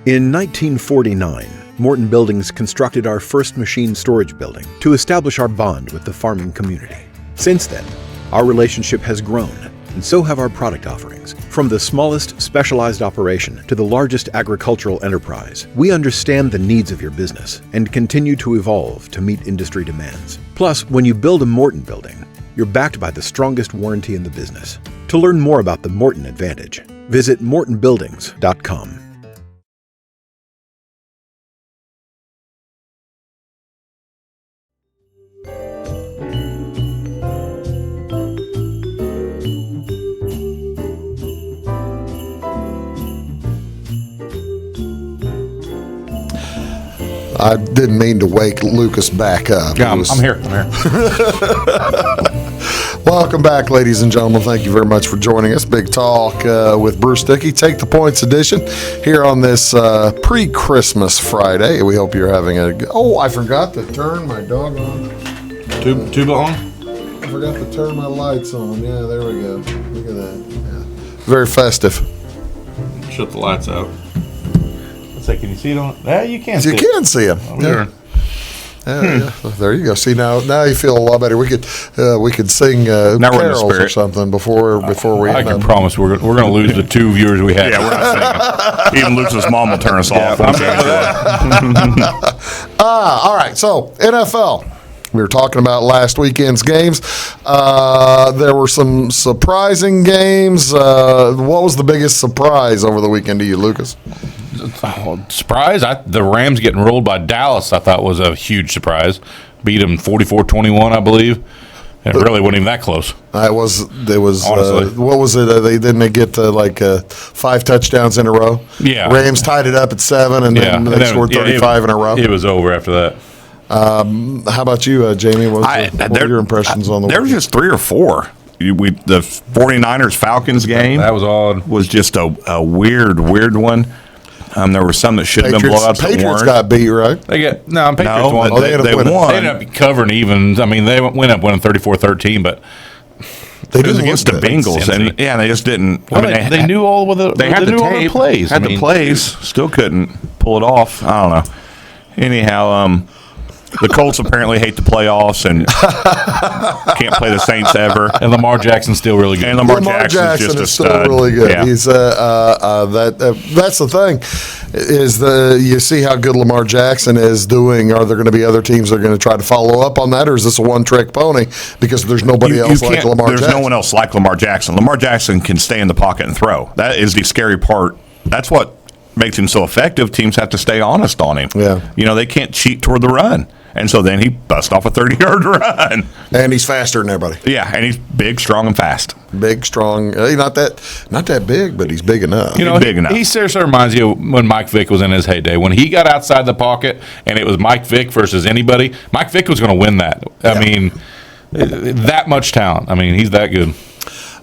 In 1949, Morton Buildings constructed our first machine storage building to establish our bond with the farming community. Since then, our relationship has grown, and so have our product offerings. From the smallest specialized operation to the largest agricultural enterprise, we understand the needs of your business and continue to evolve to meet industry demands. Plus, when you build a Morton building, you're backed by the strongest warranty in the business. To learn more about the Morton Advantage, visit mortonbuildings.com. I didn't mean to wake Lucas back up. Yeah, I'm here. Welcome back, ladies and gentlemen. Thank you very much for joining us. Big Talk with Bruce Dickey, Take the Points edition here on this pre-Christmas Friday. We hope you're having a... Oh, I forgot to turn my doggone... Tuba on? I forgot to turn my lights on. Yeah, there we go. Look at that. Yeah. Very festive. Shut the lights out. Say, can you see it on? Yeah, you can see You it. can see them. Yeah. Yeah. There you go. See, now you feel a lot better. We could sing we're in the carols or spirit. something before we. I can promise we're going to lose the 2 viewers we had. Yeah, we're not singing. Even Luke's mom will turn us off. I'm good with that. All right. So NFL. We were talking about last weekend's games. There were some surprising games. What was the biggest surprise over the weekend to you, Lucas? Surprise! The Rams getting rolled by Dallas, I thought was a huge surprise. Beat them 44-21, I believe. It really wasn't even that close. It was. Honestly. What was it? They get 5 touchdowns in a row. Yeah. Rams tied it up at 7, and then they scored 35 in a row. It was over after that. How about you, Jamie? What were your impressions on the There weekend? was just 3 or 4. The 49ers-Falcons game That was odd. was just a weird one. There were some that should have been blowouts that Patriots weren't. got beat, right? Patriots No, won. but they ended up winning. won. They ended up covering even. I mean, they went up winning 34-13, but They It was didn't against the look good. Bengals, and they just didn't. well, they knew all of the They had the knew all tape, plays. had the plays, still couldn't pull it off. I don't know. Anyhow, the Colts apparently hate the playoffs and can't play the Saints ever. And Lamar Jackson's still really good. And Lamar Jackson's just a is still stud. really good. Yeah. He's that's the thing is you see how good Lamar Jackson is doing. Are there going to be other teams that are going to try to follow up on that, or is this a one-trick pony because there's nobody else like Lamar There's Jackson? no one else like Lamar Jackson. Lamar Jackson can stay in the pocket and throw. That is the scary part. That's what makes him so effective. Teams have to stay honest on him. Yeah. They can't cheat toward the run. And so then he busts off a 30-yard run. And he's faster than everybody. Yeah, and he's big, strong, and fast. Big, strong. He's not that big, but he's big enough. big enough. He seriously reminds you of when Mike Vick was in his heyday. When he got outside the pocket and it was Mike Vick versus anybody, Mike Vick was going to win that. I mean, that much talent. I mean, he's that good.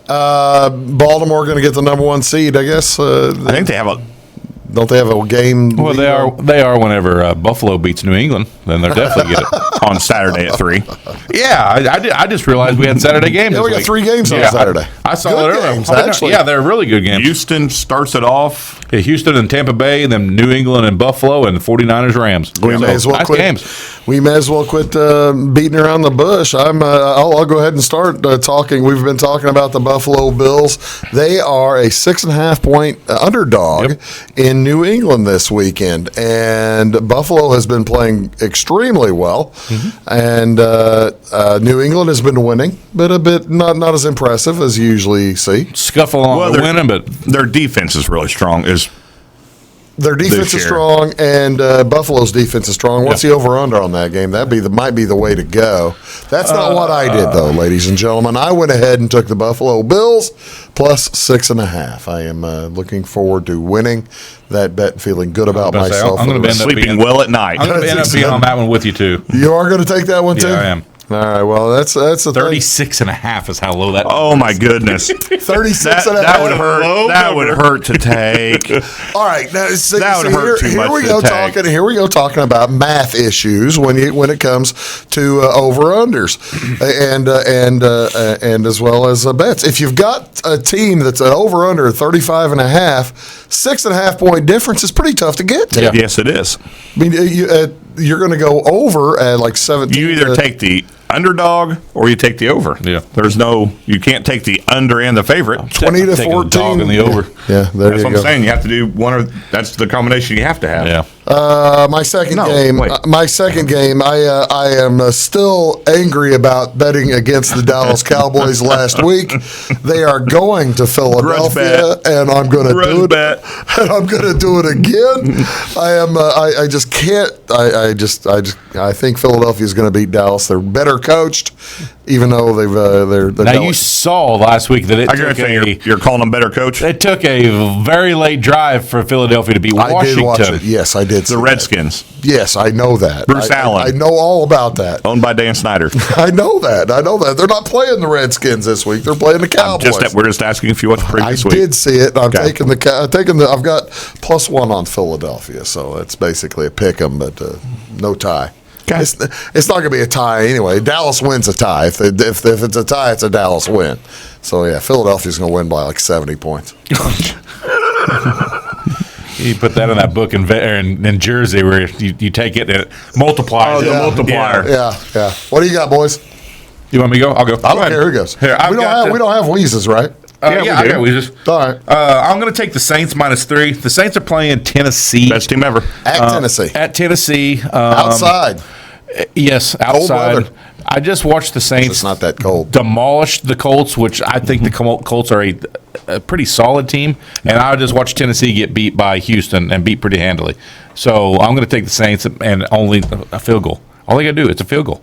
Baltimore going to get the number 1 seed, I guess. I think they have a. Don't they have a game? Well, they are whenever Buffalo beats New England, then they're definitely get it. on Saturday at 3. Yeah, I just realized we had Saturday games. Yeah, we this got week. 3 games on Yeah, Saturday. I saw Good that earlier. games, actually. Yeah, they're really good games. Houston starts it off. Yeah, Houston and Tampa Bay, and then New England and Buffalo, and the 49ers Rams. We may as well nice quit. games. We may as well quit beating around the bush. I'll go ahead and start talking. We've been talking about the Buffalo Bills. They are a 6.5 point underdog in New England this weekend, and Buffalo has been playing extremely well, and New England has been winning, but a bit not as impressive as you usually see. Scuffle along Well, to they're- winning, but Their defense is really strong. Their defense is year. strong, and Buffalo's defense is strong. What's the over/under on that game? Might be the way to go. That's not what I did, though, ladies and gentlemen. I went ahead and took the Buffalo Bills plus 6.5. I am looking forward to winning that bet and feeling good about I was about to say, myself. I'm gonna for the end up rest- Sleeping well at night. I'm going to end up being on that one with you, too. You are going to take that one, too? Yeah, I am. All right, well, that's the thing. 36.5 is how low that Oh my goodness. 36 and a That half. would hurt. Low That number. would hurt to take. All right, now That would hurt too much we to go take. talking. Here we go talking about math issues when it comes to over unders and as well as bets. If you've got a team that's an over under 35 and a half, 6.5 point difference is pretty tough to get to. Yeah. Yes, it is. I mean, you're going to go over at like 17. You either take the underdog or you take the over. Yeah. You can't take the under and the favorite. 20 to Taking the 14. dog in the over. Yeah, there That's you what go. I'm saying. You have to do one or that's the combination you have to have. Yeah. My second No, game. wait. I am still angry about betting against the Dallas Cowboys last week. They are going to Philadelphia, bet. and I'm going to do Grudge it. bet. And I'm going to do it again. I am. I just can't. I think Philadelphia is going to beat Dallas. They're better coached, even though they're Now, you saw last week that I guarantee you're calling them better coach. it took a very late drive for Philadelphia to beat I Washington. did watch it. Yes, I did. see The that. Redskins, Yes, I know that. Bruce Allen. I know all about that. owned by Dan Snyder. I know that. They're not playing the Redskins this week. They're playing the Cowboys. We're just asking if you watched the I previous week. did see it. I'm Okay. taking I've got +1 on Philadelphia, so it's basically a pick 'em, but no tie. Okay. It's not going to be a tie anyway. Dallas wins a tie. If it's a tie, it's a Dallas win. So yeah, Philadelphia's going to win by like 70 points. You put that in that book in Jersey where you take it and it multiplies. the multiplier. Yeah. What do you got, boys? You want me to go? I'll go. I don't care who goes. Here, I've we don't have wheezes, right? Yeah, we I do. got Weezers. All right. I'm going to take the Saints -3. The Saints are playing Tennessee. Best team ever. At Tennessee. At Tennessee. Outside. Yes, outside. weather. I just watched the Saints It's not that cold. demolish the Colts, which I think the Colts are a pretty solid team. And I just watched Tennessee get beat by Houston and beat pretty handily. So I'm going to take the Saints and only a field goal. All they got to do, it's a field goal.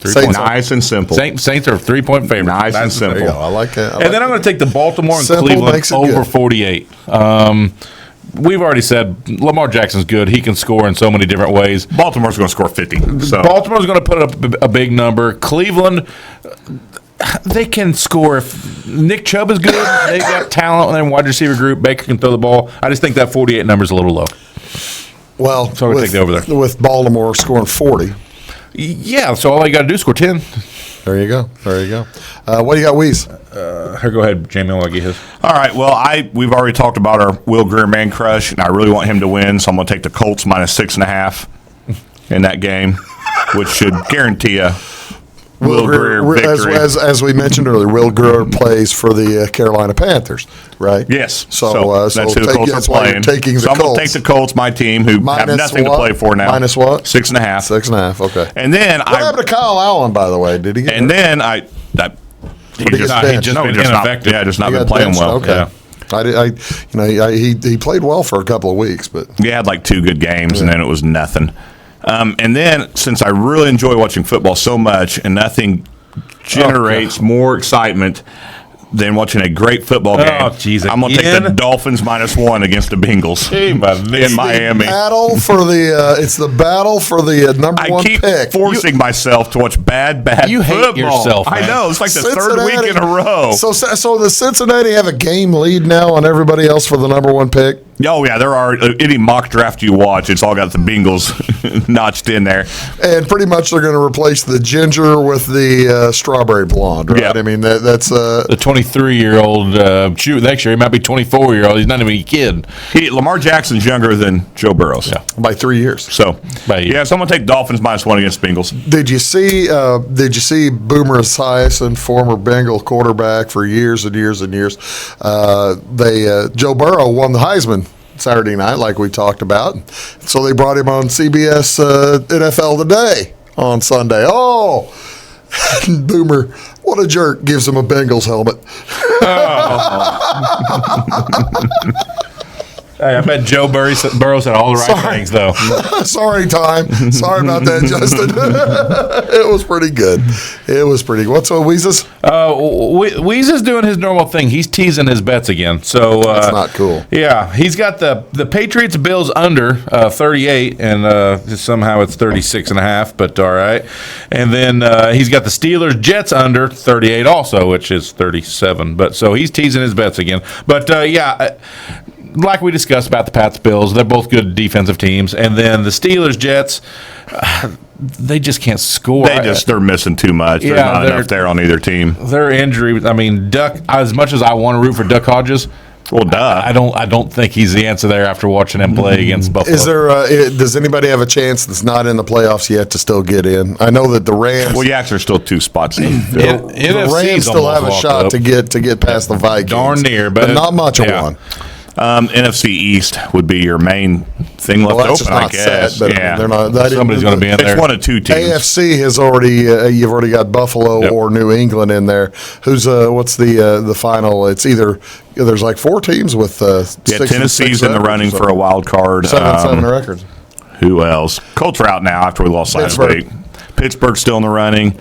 Saints. Nice and simple. Saints are 3-point favorites. Nice and There you simple. go. I like it. And then I'm going to take the Baltimore and Simple Cleveland makes it over good. 48. We've already said Lamar Jackson's good. He can score in so many different ways. Baltimore's going to score 50. So Baltimore's going to put up a big number. Cleveland, they can score. If Nick Chubb is good, they got talent in their wide receiver group. Baker can throw the ball. I just think that 48 number is a little low. Well, So I'm gonna take the over there. with Baltimore scoring 40. Yeah, so all you got to do is score 10. There you go. What do you got, Weez? Here, go ahead, Jamie. I'll get his. All right. Well, we've already talked about our Will Greer man crush, and I really want him to win, so I'm going to take the Colts -6.5 in that game, which should guarantee a Will Greer victory. As we mentioned earlier, Will Greer plays for the Carolina Panthers, right? Yes. So that's who the Colts that's are why you're playing. taking the so I'm going Colts. to take the Colts, my team, who have Minus nothing what? to play for now. Minus what? 6.5. 6.5. Okay. And then What happened to Kyle Allen, by the way? Did he get? And then he he just, got He benched? just no, been just not, ineffective. yeah, just not He been got playing benched? well. Okay. Yeah. He played well for a couple of weeks, but He had like 2 good games, and then it was nothing. And then, since I really enjoy watching football so much, and nothing generates more excitement than watching a great football game, geez, I'm going to take the again? Dolphins -1 against the Bengals in Miami. it's the battle for the number I one keep pick. forcing myself to watch bad You hate football. yourself, I man. know. It's like the third Cincinnati- week in a row. So does Cincinnati have a game lead now on everybody else for the number one pick? Oh, yeah, there are any mock draft you watch, it's all got the Bengals notched in there. And pretty much they're going to replace the ginger with the strawberry blonde, right? Yeah. I mean, that's The 23-year-old, shoot, actually, he might be 24-year-old. He's not even a kid. Lamar Jackson's younger than Joe Burrows. Yeah. by 3 years. So, By you. yeah, so I'm going to take Dolphins -1 against Bengals. Did you see Boomer Esiason, former Bengal quarterback for years and years and years? Joe Burrow won the Heisman Saturday night, like we talked about. So they brought him on CBS NFL Today on Sunday. Oh, Boomer, what a jerk, gives him a Bengals helmet. Hey, I bet Joe Burrow said all the right things, though. Sorry, Time. Sorry about that, Justin. It was pretty good. What's Weezus? Weezus doing his normal thing. He's teasing his bets again. So That's not cool. Yeah, he's got the Patriots Bills under 38, and somehow it's 36.5, but all right. And then he's got the Steelers Jets under 38 also, which is 37. But so he's teasing his bets again. But like we discussed about the Pats Bills, they're both good defensive teams. And then the Steelers Jets, they just can't score. They're missing too much. There's not enough there on either team. Their injury, I mean, Duck, as much as I want to root for Duck Hodges, well, duh. I don't think he's the answer there after watching him play against Buffalo. Is there? Does anybody have a chance that's not in the playoffs yet to still get in? I know that the Rams. Well, yeah, there's still 2 spots. The Rams still have a shot to get past the Vikings. Darn near, but not much of one. NFC East would be your main thing left open, I guess. Set, but they're not. Somebody's going to be in there. It's one of 2 teams. AFC has already. You've already got Buffalo or New England in there. Who's what's the final? It's either there's like 4 teams with. Tennessee's in the running for a wild card. 7 records. Who else? Colts are out now after we lost last week. Pittsburgh's still in the running.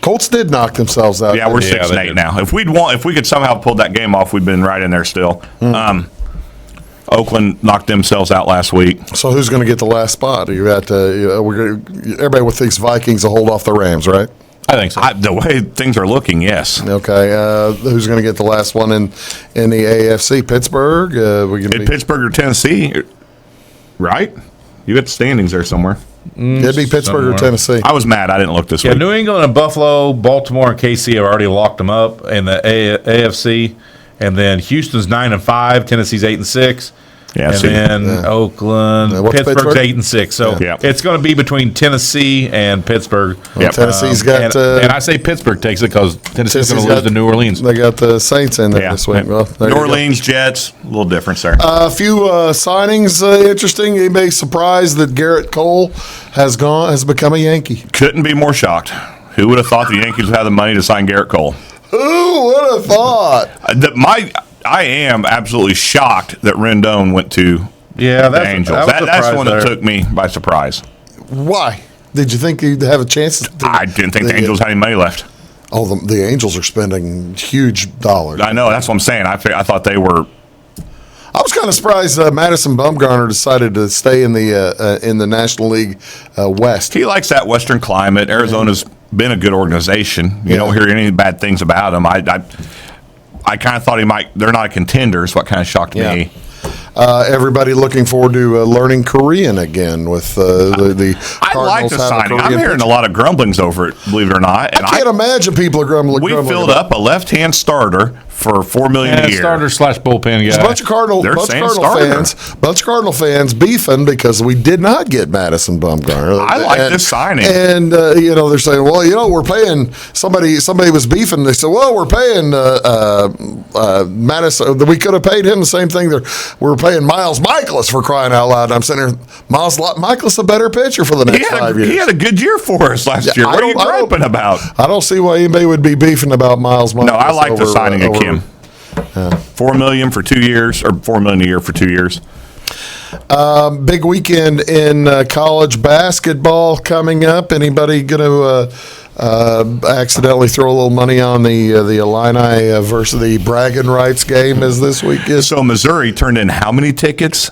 Colts did knock themselves out. Yeah, we're 6-8 now. If we could somehow pull that game off, we'd been right in there still. Oakland knocked themselves out last week. So who's going to get the last spot? Everybody thinks Vikings will hold off the Rams, right? I think so. The way things are looking, yes. Okay. Who's going to get the last one in the AFC? Pittsburgh? Pittsburgh or Tennessee, right? You got the standings there somewhere. It'd be Pittsburgh or Tennessee. I was mad. I didn't look this week. New England and Buffalo, Baltimore and KC have already locked them up in the AFC. And then Houston's 9-5, Tennessee's 8-6. Yeah, and then Oakland, Pittsburgh's 8-6. So it's going to be between Tennessee and Pittsburgh. Tennessee's got, and I say Pittsburgh takes it because Tennessee's going to lose to New Orleans. They got the Saints in there this week. Well, New Orleans Jets, a little difference there. A few signings interesting. Anybody surprised that Garrett Cole has become a Yankee? Couldn't be more shocked. Who would have thought the Yankees would have the money to sign Garrett Cole? Who would have thought? I am absolutely shocked that Rendon went to the Angels. That's the one that took me by surprise. Why? Did you think he'd have a chance? I didn't think the Angels had any money left. Oh, the Angels are spending huge dollars. I know. That's what I'm saying. I thought they were. I was kind of surprised Madison Bumgarner decided to stay in the National League West. He likes that Western climate. Arizona's been a good organization. You don't hear any bad things about him. I kind of thought he might. They're not a contender, is what kind of shocked me. Everybody looking forward to learning Korean again with the I like Cardinals the signing. I'm hearing pitcher. a lot of grumblings over it, believe it or not. And I can't imagine people are grumbling. We filled up a left-hand starter for $4 million a year. Starter/bullpen guy. There's a bunch of Cardinal fans beefing because we did not get Madison Bumgarner. I like this signing. And they're saying, well, we're paying somebody was beefing. They said, well, we're paying Madison. We could have paid him the same thing. We're paying Miles Michaelis, for crying out loud. And I'm sitting there, Miles Michaelis a better pitcher for the next 5 years. He had a good year for us last year. What are you griping about? I don't see why anybody would be beefing about Miles Michaelis. No, I like the signing of Kim. $4 million for 2 years, or $4 million a year for 2 years. Big weekend in college basketball coming up. Anybody going to accidentally throw a little money on the Illini versus the bragging rights game as this week is? So Missouri turned in how many tickets?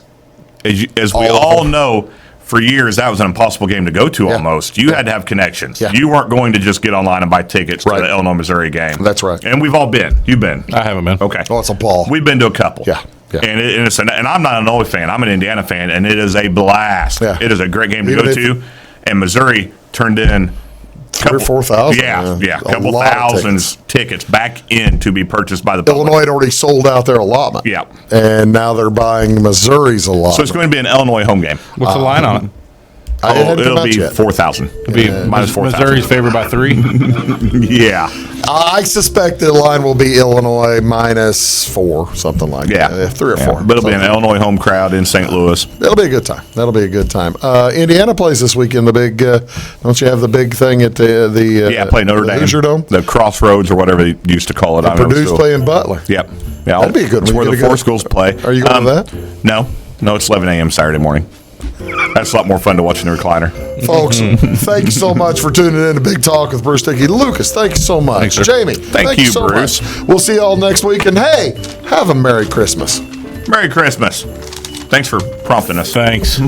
As we all know, for years that was an impossible game to go to almost. You had to have connections. Yeah. You weren't going to just get online and buy tickets to the Illinois-Missouri game. That's right. And we've all been. You've been. I haven't been. Okay. Oh, it's a ball. We've been to a couple. Yeah. And I'm not an Illinois fan. I'm an Indiana fan, and it is a blast. Yeah. It is a great game to go to. And Missouri turned in 3,000 or 4,000. Yeah, a couple thousand tickets back in to be purchased by the public. Illinois had already sold out their allotment. Yeah. And now they're buying Missouri's allotment. So it's going to be an Illinois home game. What's the line on it? It'll be 4,000. It'll be minus 4,000. Missouri's favored by 3. Yeah. I suspect the line will be Illinois -4, something like Yeah. that. 3 or 4. But it'll be an Illinois home crowd in St. Louis. It'll be a good time. That'll be a good time. Indiana plays this weekend. The big, don't you have the big thing at the Play Notre the Dame. Hoosier Dome? The Crossroads or whatever they used to call it. I don't know, Purdue's still. playing Butler. Yep. Yeah, That'd be a good It's one. where You the gonna four go? schools play. Are you going to that? No, it's 11 a.m. Saturday morning. That's a lot more fun to watch in the recliner. Folks, thank you so much for tuning in to Big Talk with Bruce Dickey. Lucas, thank you so much. Thanks, sir. Jamie, Thank you you, so Bruce. much. We'll see you all next week. And hey, have a Merry Christmas. Merry Christmas. Thanks for prompting us. Thanks.